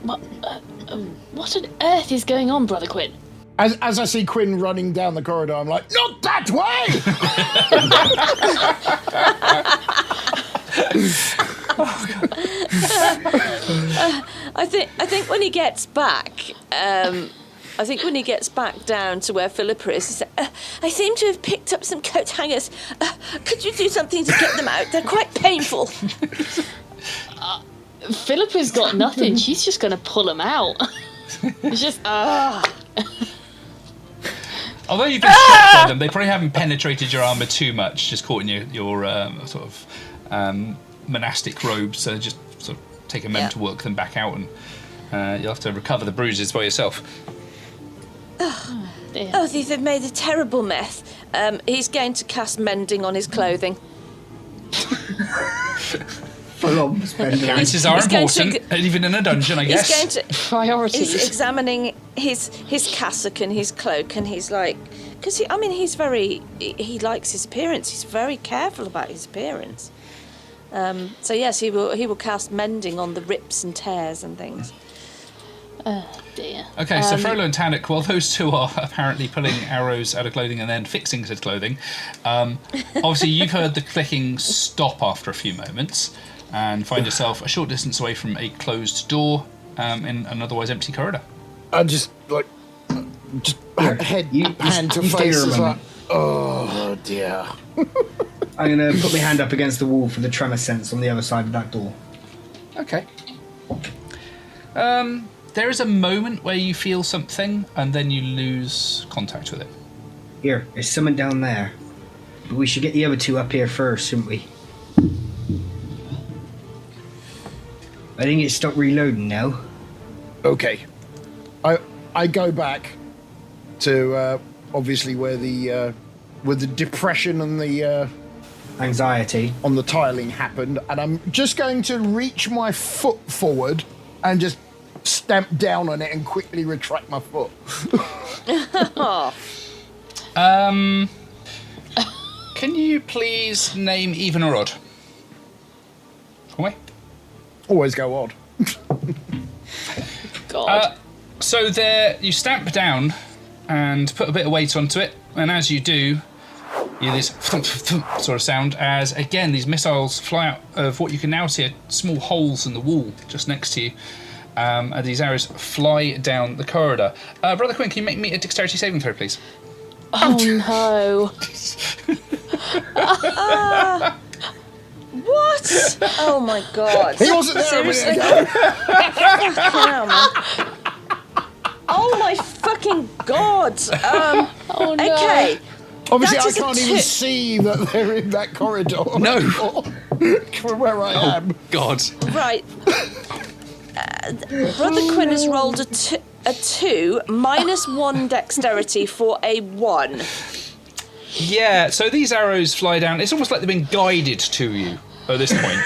What on earth is going on, Brother Quinn? As I see Quinn running down the corridor, I'm like, not that way! I think when he gets back, down to where Fillipa is, he said, "I seem to have picked up some coat hangers. Could you do something to get them out? They're quite painful." Philippa's got nothing. She's just going to pull him out. It's just, Although you've been struck by them, they probably haven't penetrated your armour too much, just caught in your sort of monastic robes, so just sort of take a moment to work them back out, and you'll have to recover the bruises by yourself. dear. Oh, these have made a terrible mess. He's going to cast mending on his clothing. Full on spending. Appearances are he's going important, even in a dungeon, I guess. He's going to. Priorities. He's examining his cassock and his cloak, and he's like, because he likes his appearance. He's very careful about his appearance. So yes, he will cast mending on the rips and tears and things. Oh, dear. Okay, so Frollo and Tanuk, while those two are apparently pulling arrows out of clothing and then fixing said clothing, obviously you've heard the clicking stop after a few moments and find yourself a short distance away from a closed door in an otherwise empty corridor. I just hand to you stay face. here a Is like, moment. oh dear. I'm going to put my hand up against the wall for the tremor sense on the other side of that door. Okay. There is a moment where you feel something and then you lose contact with it. Here, there's someone down there. But we should get the other two up here first, shouldn't we? I think it stopped reloading now. Okay. I go back to obviously where the the depression and the Anxiety. on the tiling happened, and I'm just going to reach my foot forward and just stamp down on it and quickly retract my foot. Can you please name even or odd? Always go odd. God. So there, you stamp down and put a bit of weight onto it, and as you do, you hear this thump, thump sort of sound as, again, these missiles fly out of what you can now see are small holes in the wall just next to you. And these arrows fly down the corridor. Brother Quinn, can you make me a dexterity saving throw, please? Oh no. What? Oh my god. He wasn't there a minute ago. Hell, man. Oh my fucking god. Oh no. Okay. Obviously, That I is a can't even two. see that they're in that corridor. No. From where I am. God. Right. Brother Quinn has rolled a 2 minus 1 dexterity for a 1. Yeah, so these arrows fly down. It's almost like they've been guided to you at this point.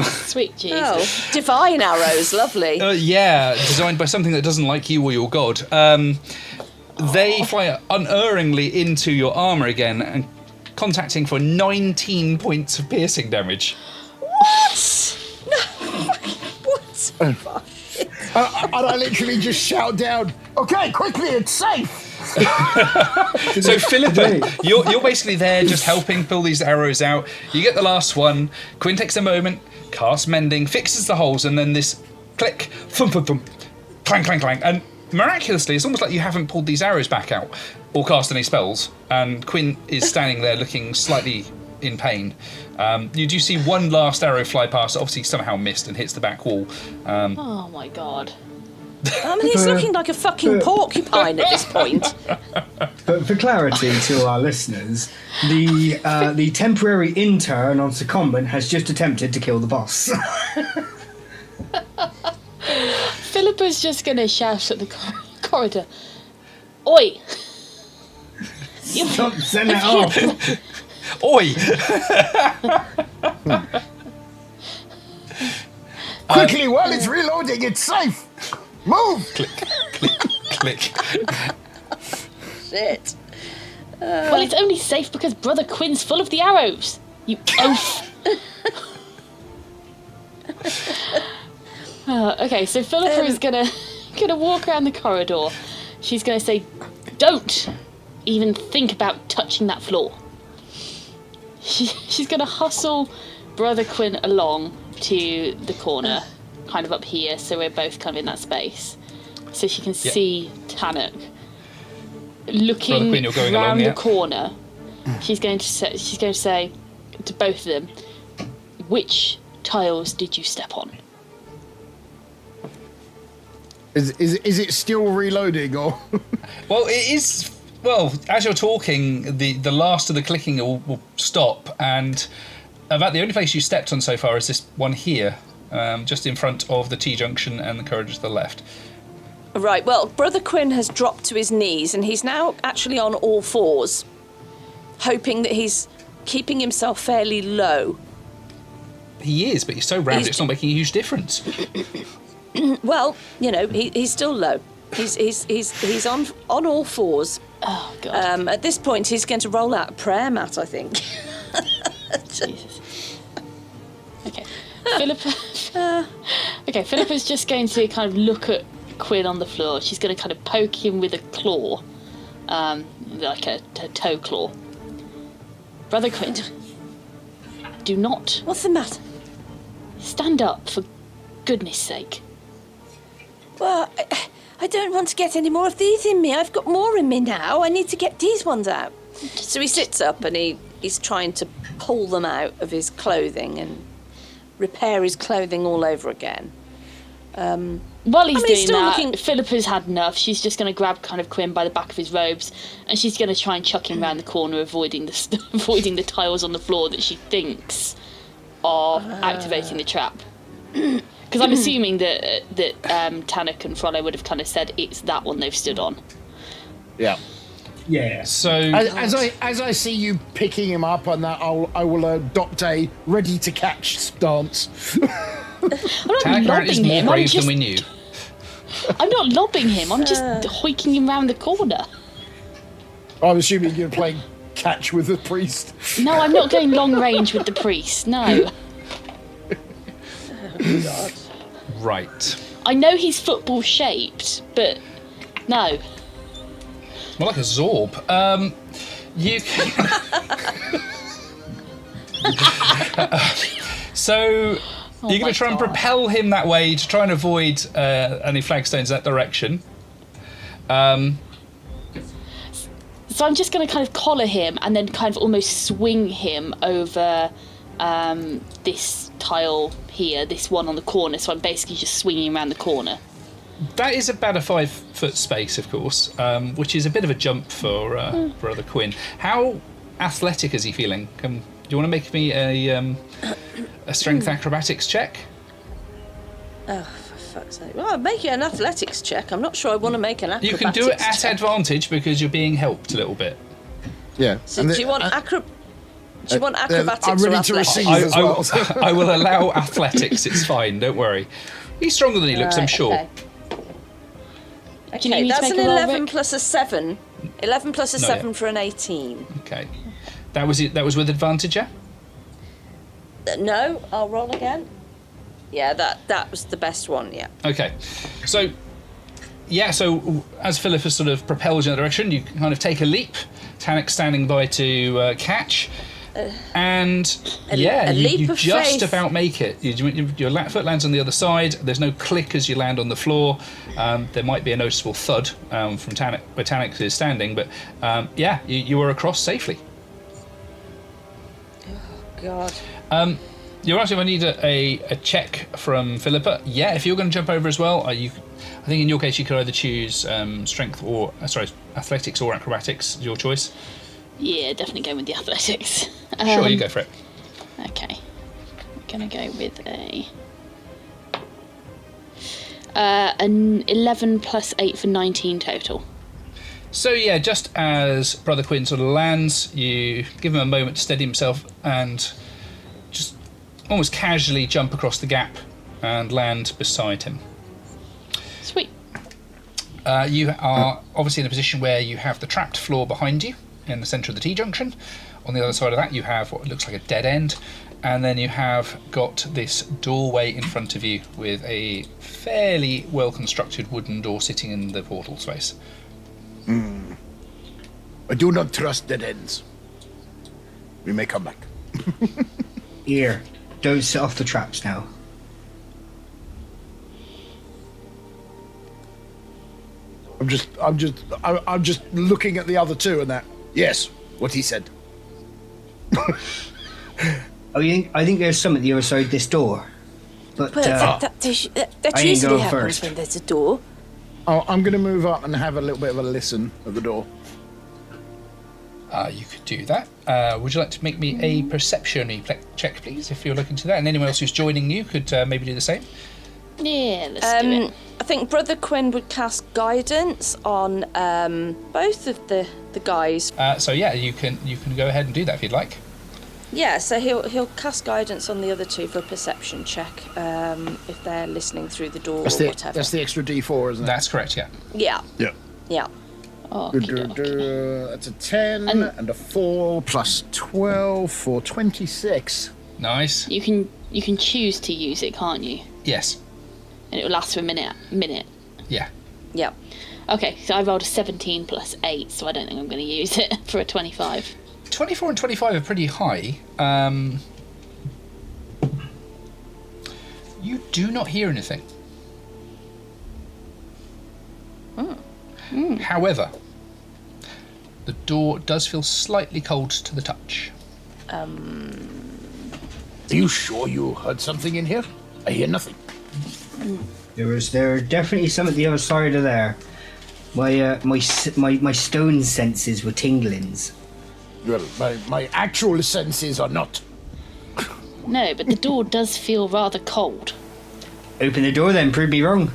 Sweet Jesus. Oh, divine arrows, lovely. Yeah, designed by something that doesn't like you or your god. They fly unerringly into your armour again and contacting for 19 points of piercing damage. What? No. What? And I literally just shout down, okay, quickly, it's safe. So Fillipa, you're basically there just helping pull these arrows out. You get the last one. Quinn takes a moment, casts mending, fixes the holes, and then this click, thump, thump, thump, clang, clang, clang, and miraculously, it's almost like you haven't pulled these arrows back out or cast any spells. And Quinn is standing there looking slightly in pain. You do see one last arrow fly past, obviously somehow missed and hits the back wall. Oh my god. I mean, he's looking like a fucking porcupine at this point. But for clarity to our listeners, the temporary intern on secondment has just attempted to kill the boss. Philippa's just going to shout at the corridor. Oi! Stop, send that off. Oi! Quickly, while it's reloading, it's safe. Move! Click, click, click. Shit. Well, it's only safe because Brother Quinn's full of the arrows. You oaf. Okay, so Fillipa is gonna walk around the corridor. She's gonna say, "Don't even think about touching that floor." She's gonna hustle Brother Quinn along to the corner, kind of up here, so we're both kind of in that space, so she can see Tanuk looking Quinn, you're going round along, the yeah. corner. She's going to say to both of them, "Which tiles did you step on?" Is it still reloading or? Well, it is. Well, as you're talking, the last of the clicking will stop, and about the only place you stepped on so far is this one here, just in front of the T-junction and the corridor to the left. Right, well, Brother Quinn has dropped to his knees and he's now actually on all fours, hoping that he's keeping himself fairly low. He is, but he's so round it's not making a huge difference. Well, you know, he's still low. He's on all fours. Oh god. At this point, he's going to roll out a prayer mat, I think. Jesus. Okay. Philippa's just going to kind of look at Quinn on the floor. She's going to kind of poke him with a claw, like a toe claw. Brother Quinn, do not What's the matter? stand up, for goodness sake. Well, I don't want to get any more of these in me. I've got more in me now. I need to get these ones out. So he sits up and he's trying to pull them out of his clothing and repair his clothing all over again. While he's he's doing still that, looking- Philippa's had enough. She's just going to grab kind of Quinn by the back of his robes, and she's going to try and chuck him round the corner, avoiding the tiles on the floor that she thinks are activating the trap. Because I'm assuming that Tanuk and Frollo would have kind of said it's that one they've stood on. Yeah. Yeah. So As I see you picking him up on that, I will adopt a ready to catch stance. I'm not Tanuk is lobbing more him. brave than we knew. I'm not lobbing him. I'm just hoiking him round the corner. I'm assuming you're playing catch with the priest. No, I'm not going long range with the priest. No. God. Right. I know he's football shaped, but no. More like a Zorb. You can... So you're going my to try and God. propel him that way to try and avoid any flagstones that direction. So I'm just going to kind of collar him and then kind of almost swing him over this tile here, this one on the corner. So I'm basically just swinging around the corner. That is about a 5 foot space, of course, which is a bit of a jump for Brother Quinn. How athletic is he feeling? Do you want to make me a strength acrobatics check? Oh, for fuck's sake. Well, I'll make it an athletics check. I'm not sure I want to make an acrobatics You can do it at check. advantage because you're being helped a little bit. Yeah. So do you want acrobatics I'm ready or to athletics? receive as well. I will allow athletics. It's fine. Don't worry. He's stronger than he looks, I'm Right, sure. Okay, Do you need me to that's make an a roll, 11 Rick? plus a 7. 11 plus a Not 7 yet. for an 18. Okay. That was it. That was with advantage, yeah? No, I'll roll again. Yeah, that was the best one, yeah. Okay. So, yeah, so as Fillipa sort of propels you in that direction, you kind of take a leap. Tanuk standing by to catch. And, a leap you of just faith. about make it. Your foot lands on the other side. There's no click as you land on the floor. There might be a noticeable thud from Tanuk, where Tanuk is standing, but yeah, you were across safely. God. You're asking if I need a check from Fillipa. Yeah, if you're going to jump over as well, I think in your case you could either choose strength or athletics or acrobatics, your choice. Yeah, definitely going with the athletics. Sure, you go for it. Okay. I'm going to go with an 11 plus 8 for 19 total. So yeah, just as Brother Quinn sort of lands, you give him a moment to steady himself and just almost casually jump across the gap and land beside him. Sweet. You are obviously in a position where you have the trapped floor behind you in the centre of the T-junction. On the other side of that you have what looks like a dead end, and then you have got this doorway in front of you with a fairly well constructed wooden door sitting in the portal space. I do not trust dead ends. We may come back. Here, don't set off the traps now. I'm just looking at the other two and that. Yes, what he said. I think there's some at the other side of this door. But That I ain't usually going happens first. when there's a door. Oh, I'm going to move up and have a little bit of a listen at the door. You could do that. Would you like to make me a perception check, please, if you're looking to that? And anyone else who's joining you could maybe do the same. Yeah, let's do it. I think Brother Quinn would cast guidance on both of the guys. So yeah, you can go ahead and do that if you'd like. Yeah, so he'll cast guidance on the other two for a perception check if they're listening through the door or whatever. That's the extra D4, isn't it? That's correct, yeah. Yeah, Yeah. yeah. Oh, That's a 10 and a 4 plus 12 for 26. Nice. You can choose to use it, can't you? Yes. And it will last for a minute. Yeah. Yeah. Okay, so I rolled a 17 plus 8, so I don't think I'm going to use it for a 25. 24 and 25 are pretty high. You do not hear anything. However, the door does feel slightly cold to the touch. Are you sure you heard something in here? I hear nothing. there are definitely some at the other side of there. My stone senses were tinglings. Well, my actual senses are not. No, but the door does feel rather cold. Open the door then, prove me wrong.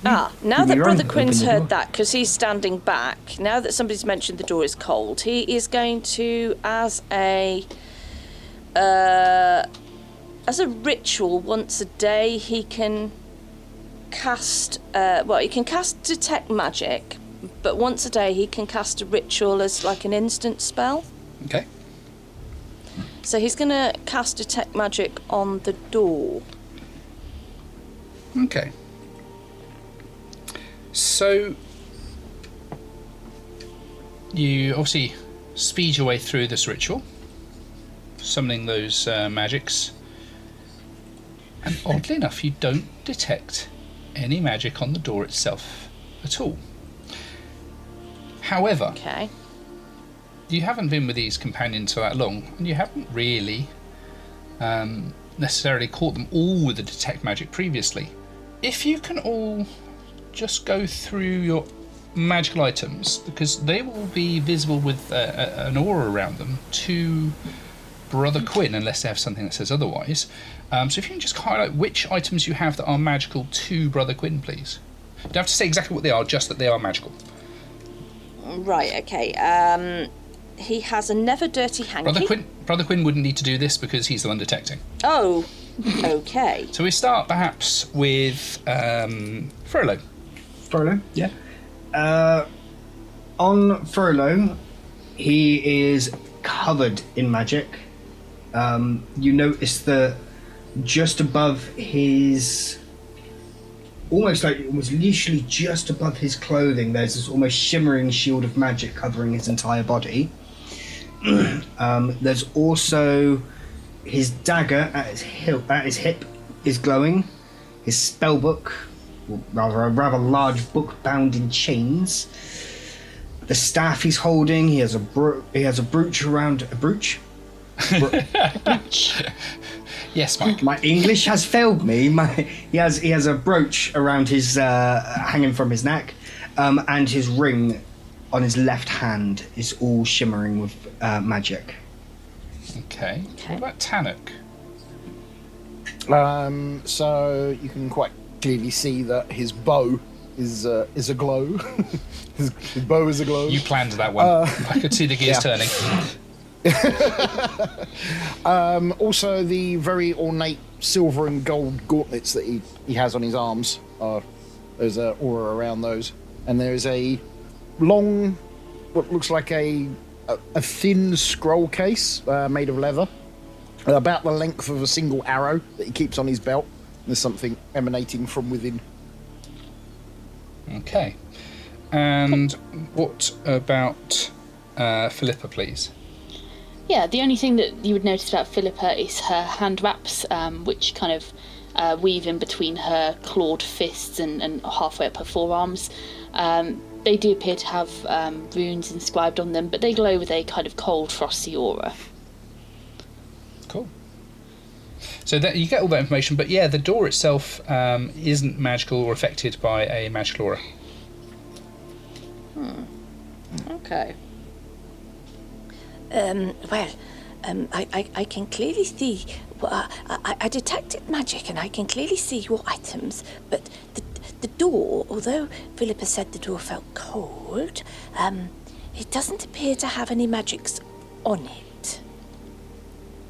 Now You'd that be Brother right, Quinn's open the door. heard that, because he's standing back, now that somebody's mentioned the door is cold, he is going to, as a ritual, once a day, he can cast, he can cast Detect Magic, but once a day he can cast a ritual as like an instant spell. Okay. So he's going to cast Detect Magic on the door. Okay. So you obviously speed your way through this ritual, summoning those magics, and oddly enough, you don't detect any magic on the door itself at all. However, Okay. you haven't been with these companions for that long, and you haven't really necessarily caught them all with the detect magic previously. If you can all just go through your magical items, because they will be visible with an aura around them to Brother Quinn, unless they have something that says otherwise. So if you can just highlight which items you have that are magical to Brother Quinn, please. You don't have to say exactly what they are, just that they are magical. Right, okay. He has a never dirty hanky. Brother Quinn wouldn't need to do this because he's the one detecting. Oh, okay. So we start perhaps with Frollo. Frollo, yeah. On Frollo, he is covered in magic. You notice that just above his, almost literally just above his clothing, there's this almost shimmering shield of magic covering his entire body. There's also his dagger at his hip is glowing. His spell book, or rather a rather large book bound in chains. The staff he's holding, he has a brooch around a brooch. Yes, Mike. My English has failed me. He has a brooch around his hanging from his neck, and his ring on his left hand is all shimmering with magic. Okay. What about Tanuk? So you can quite clearly see that his bow is aglow. his bow is aglow. You planned that one. I could see the gears turning. Also, the very ornate silver and gold gauntlets that he has on his arms there's an aura around those, and there's a long, what looks like a thin scroll case made of leather, about the length of a single arrow that he keeps on his belt. There's something emanating from within. Okay. And what about Fillipa, please? Yeah, the only thing that you would notice about Fillipa is her hand wraps, which kind of weave in between her clawed fists and halfway up her forearms. They do appear to have runes inscribed on them, but they glow with a kind of cold, frosty aura. Cool. So that you get all that information, but yeah, the door itself isn't magical or affected by a magical aura. Okay. I can clearly see. I detected magic, and I can clearly see your items. But the door, although Fillipa said the door felt cold, it doesn't appear to have any magics on it.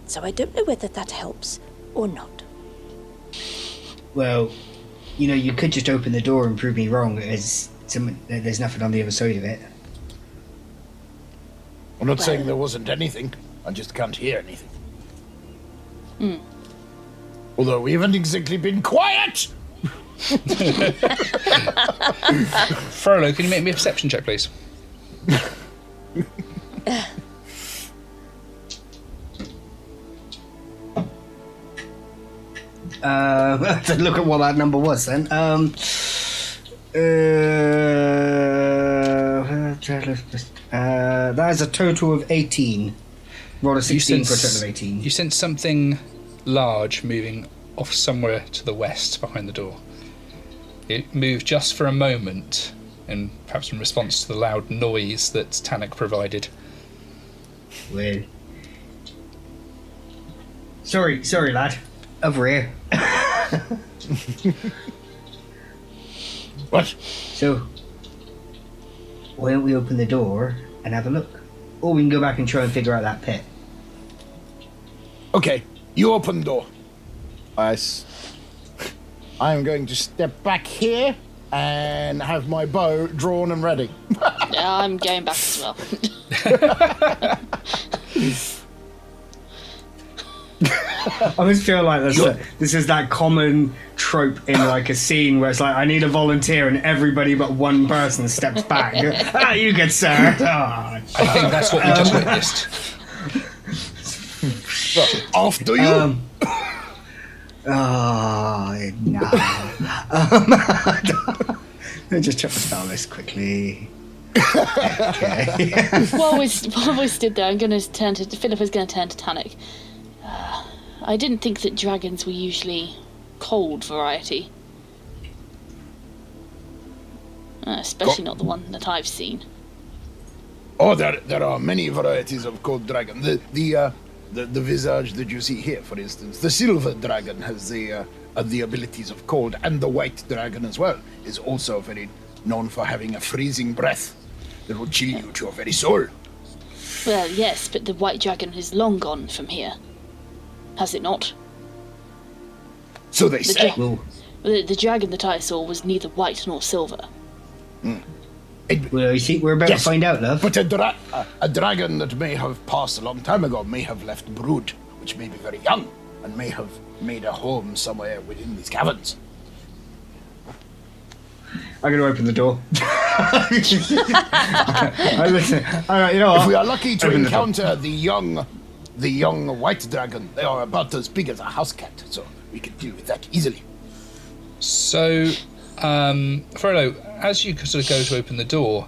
So I don't know whether that helps or not. Well, you could just open the door and prove me wrong. There's nothing on the other side of it. I'm not saying there wasn't anything. I just can't hear anything. Although we haven't exactly been quiet. Frollo, can you make me a perception check, please? To look at what that number was then. That is a total of 18. Roll a 16 for a total of 18. You sense something large moving off somewhere to the west behind the door. It moved just for a moment, and perhaps in response to the loud noise that Tanuk provided. Weird. Sorry, lad. Over here. What? So, why don't we open the door and have a look? Or we can go back and try and figure out that pit. Okay, you open the door. I'm going to step back here and have my bow drawn and ready. Yeah, I'm going back as well. I always feel like this is that common trope in like a scene where it's like, I need a volunteer, and everybody but one person steps back. You good, sir. I think that's what we just witnessed. After you. No. Let me just check the spell list quickly. Okay. While we stood there, I'm going to turn to Philippa's going to turn to Tanuk. I didn't think that dragons were usually cold variety, especially not the one that I've seen. Oh, there are many varieties of cold dragon. The visage that you see here, for instance, the silver dragon has the abilities of cold, and the white dragon as well is also very known for having a freezing breath that will chill you to your very soul. Well, yes, but the white dragon has long gone from here. Has it not? So they say. The dragon that I saw was neither white nor silver. Well, you see, we're about to find out, love. But a dragon that may have passed a long time ago may have left brood, which may be very young, and may have made a home somewhere within these caverns. I'm going to open the door. Listen. All right, you know what? If we are lucky to encounter the young white dragon, they are about as big as a house cat, so we can deal with that easily. So, Frollo, as you sort of go to open the door,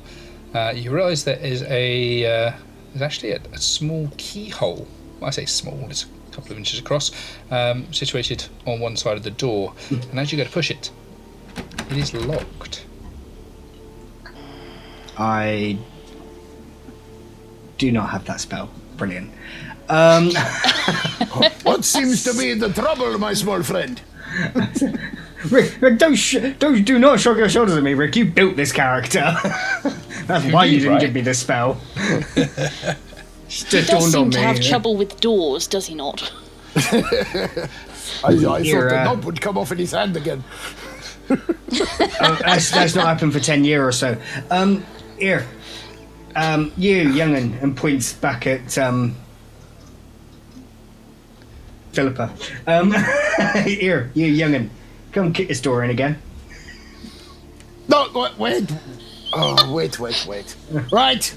you realise there is there's actually a small keyhole. Well, I say small, it's a couple of inches across, situated on one side of the door. And as you go to push it, it is locked. I do not have that spell. Brilliant. What seems to be the trouble, my small friend? Rikh, do not shrug your shoulders at me, Rikh. You built this character. That's why you didn't give me the spell. Just He does dawned seem on to me. have trouble with doors, does he not? I thought the knob would come off in his hand again. That's not happened for 10 years or so. Here, you young'un, and points back at Fillipa. Here, you young'un, come kick this door in again. No, wait. Oh, wait. Right.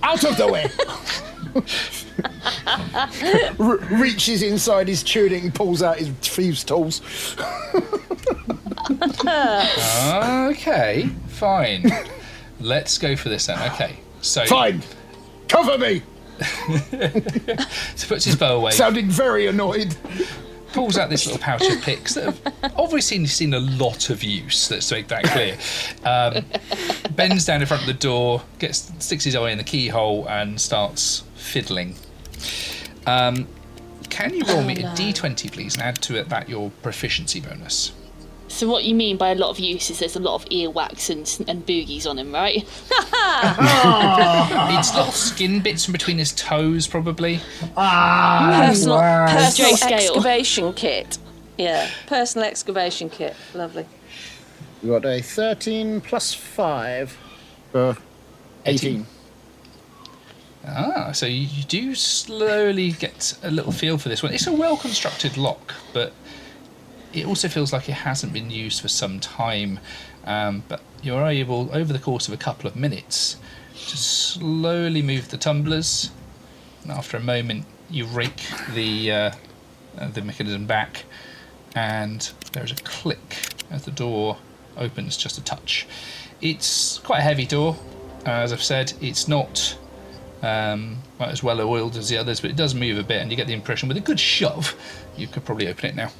Out of the way. Reaches inside his tunic, pulls out his thieves' tools. Okay, fine. Let's go for this then. Okay, so Fine. Cover me. So puts his bow away, Sounding very annoyed. pulls out this little pouch of picks that have obviously seen a lot of use. Let's make that clear. Bends down in front of the door, sticks his eye in the keyhole, and starts fiddling. Can you roll me a d20, please, and add to that your proficiency bonus? So what you mean by a lot of use is there's a lot of earwax and boogies on him, right? It's little skin bits from between his toes, probably. Personal Straight scale. excavation kit. Yeah, personal excavation kit. Lovely. You got a 13 plus 5. 18. So you do slowly get a little feel for this one. It's a well-constructed lock, but it also feels like it hasn't been used for some time. But you're able, over the course of a couple of minutes, to slowly move the tumblers. And after a moment, you rake the mechanism back, and there's a click as the door opens just a touch. It's quite a heavy door. As I've said, it's not as well oiled as the others, but it does move a bit, and you get the impression with a good shove you could probably open it now.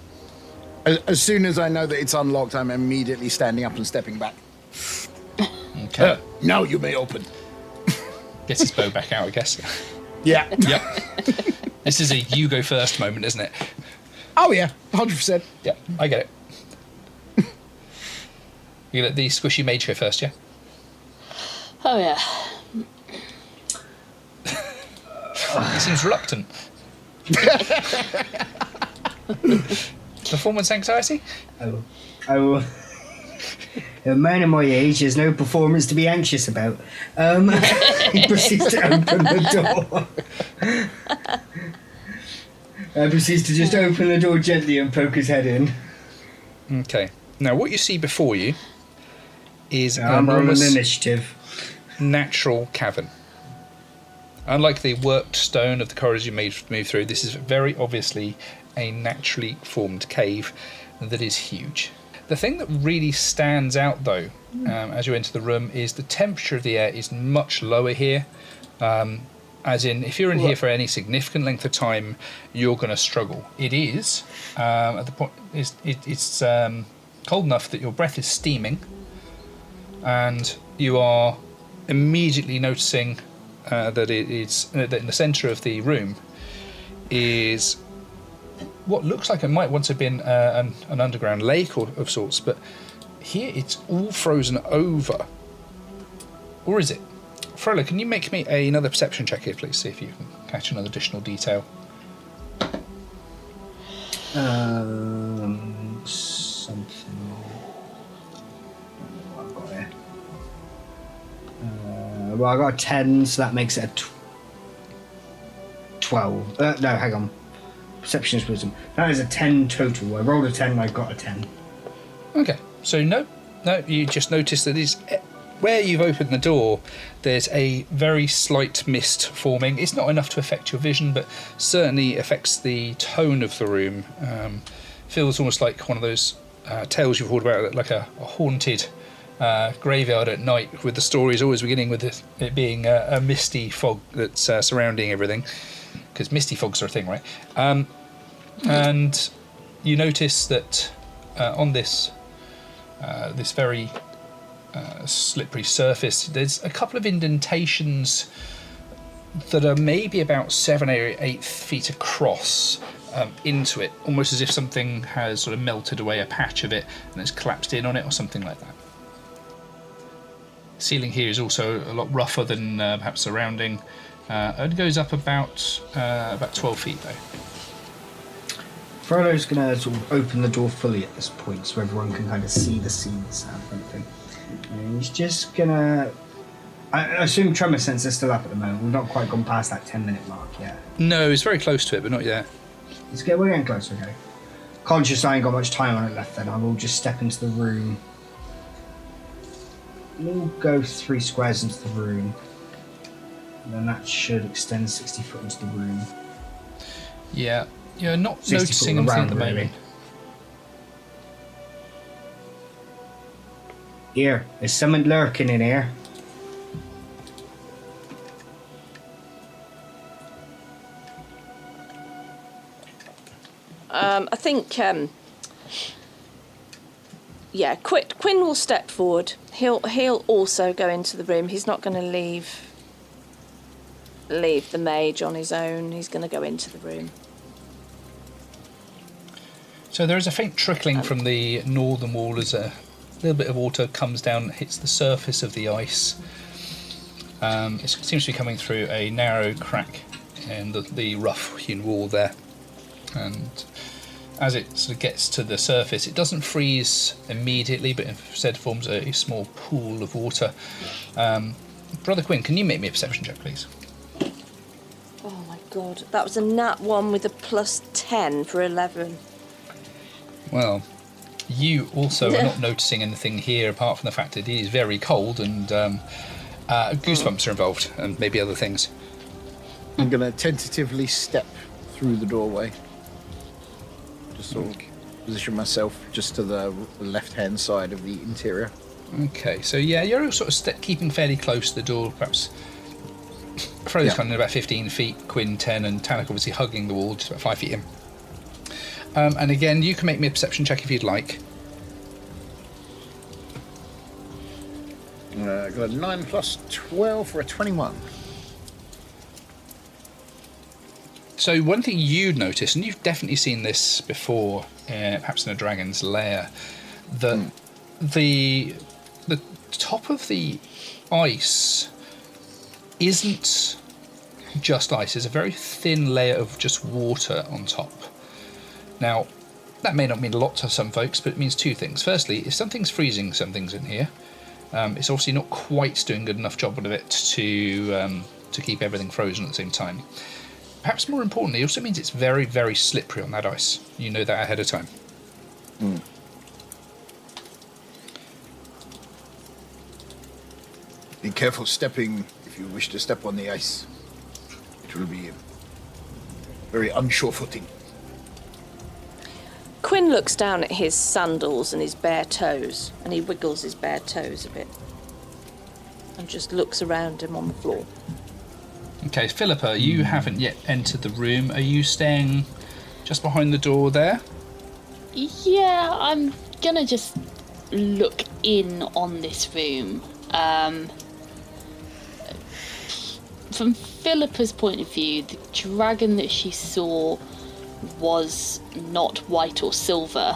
As soon as I know that it's unlocked, I'm immediately standing up and stepping back. Okay. Now you may open. Gets his bow back out, I guess. Yeah. Yep. This is a you go first moment, isn't it? Oh yeah, 100%. Yeah, I get it. You let the squishy mage go first, yeah? Oh yeah. He seems reluctant. Performance anxiety? I will. A man of my age has no performance to be anxious about. He proceeds to open the door. Proceeds to just open the door gently and poke his head in. Okay. Now, what you see before you is an I'm rolling enormous initiative. natural cavern. Unlike the worked stone of the corridors you move through, this is very obviously a naturally formed cave that is huge. The thing that really stands out, though, as you enter the room, is the temperature of the air is much lower here. As in, if you're in here for any significant length of time, you're going to struggle. It is at the point it's cold enough that your breath is steaming, and you are immediately noticing that that in the centre of the room is what looks like it might once have been an underground lake of sorts, but here it's all frozen over. Or is it? Frollo, can you make me another perception check here, please? See if you can catch another additional detail. Something. What have I got here? Well, I got a 10, so that makes it a 12. No, hang on. Perception is wisdom. That is a 10 total. I rolled a 10 and I got a 10. Okay, so no, you just notice that where you've opened the door, there's a very slight mist forming. It's not enough to affect your vision, but certainly affects the tone of the room. Feels almost like one of those tales you've heard about, like a haunted graveyard at night, with the stories always beginning with it being a misty fog that's surrounding everything, because misty fogs are a thing, right? And you notice that on this very slippery surface, there's a couple of indentations that are maybe about 7 or 8 feet across into it, almost as if something has sort of melted away a patch of it and it's collapsed in on it or something like that. The ceiling here is also a lot rougher than perhaps surrounding. It goes up about 12 feet though. Frollo's going to sort of open the door fully at this point so everyone can kind of see the scene and everything. And he's just going to... I assume tremor sense is still up at the moment. We've not quite gone past that 10-minute mark yet. No, it's very close to it, but not yet. We're getting closer, okay. Conscious I ain't got much time on it left then. I will just step into the room. We'll go 3 squares into the room. And then that should extend 60 foot into the room. Yeah, you're not noticing anything at the moment. Here, there's someone lurking in here. I think, Quinn will step forward. He'll also go into the room. He's not going to leave the mage on his own. He's going to go into the room. So there is a faint trickling from the northern wall as a little bit of water comes down and hits the surface of the ice. It seems to be coming through a narrow crack in the rough-hewn wall there. And as it sort of gets to the surface, it doesn't freeze immediately, but instead forms a small pool of water. Brother Quinn, can you make me a perception check, please? Oh my god, that was a nat 1 with a plus 10 for 11. Well, you also are not noticing anything here apart from the fact that it is very cold and goosebumps are involved and maybe other things. I'm going to tentatively step through the doorway. Just sort of position myself just to the left-hand side of the interior. Okay, so yeah, you're sort of keeping fairly close to the door, perhaps. Frollo's kind of about 15 feet, Quinn 10, and Tanuk obviously hugging the wall, just about 5 feet in. And again, you can make me a perception check if you'd like. Got a 9 plus 12 for a 21. So one thing you'd notice, and you've definitely seen this before, perhaps in a dragon's lair, that the top of the ice isn't just ice. There's a very thin layer of just water on top. Now, that may not mean a lot to some folks, but it means two things. Firstly, if something's freezing some things in here, it's obviously not quite doing a good enough job of it to keep everything frozen at the same time. Perhaps more importantly, it also means it's very, very slippery on that ice. You know that ahead of time. Mm. Be careful stepping if you wish to step on the ice. It will be a very unsure footing. Quinn looks down at his sandals and his bare toes, and he wiggles his bare toes a bit. And just looks around him on the floor. Okay, Fillipa, you haven't yet entered the room. Are you staying just behind the door there? Yeah, I'm gonna just look in on this room. From Philippa's point of view, the dragon that she saw was not white or silver.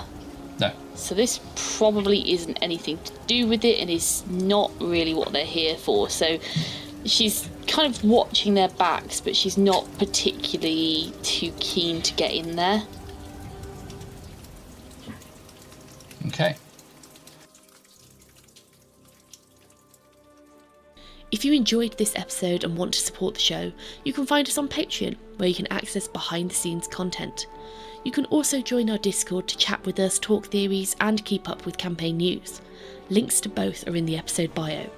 No. So this probably isn't anything to do with it and is not really what they're here for. So she's kind of watching their backs, but she's not particularly too keen to get in there. Okay. If you enjoyed this episode and want to support the show, you can find us on Patreon, where you can access behind-the-scenes content. You can also join our Discord to chat with us, talk theories, and keep up with campaign news. Links to both are in the episode bio.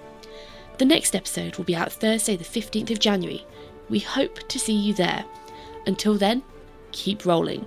The next episode will be out Thursday the 15th of January. We hope to see you there. Until then, keep rolling.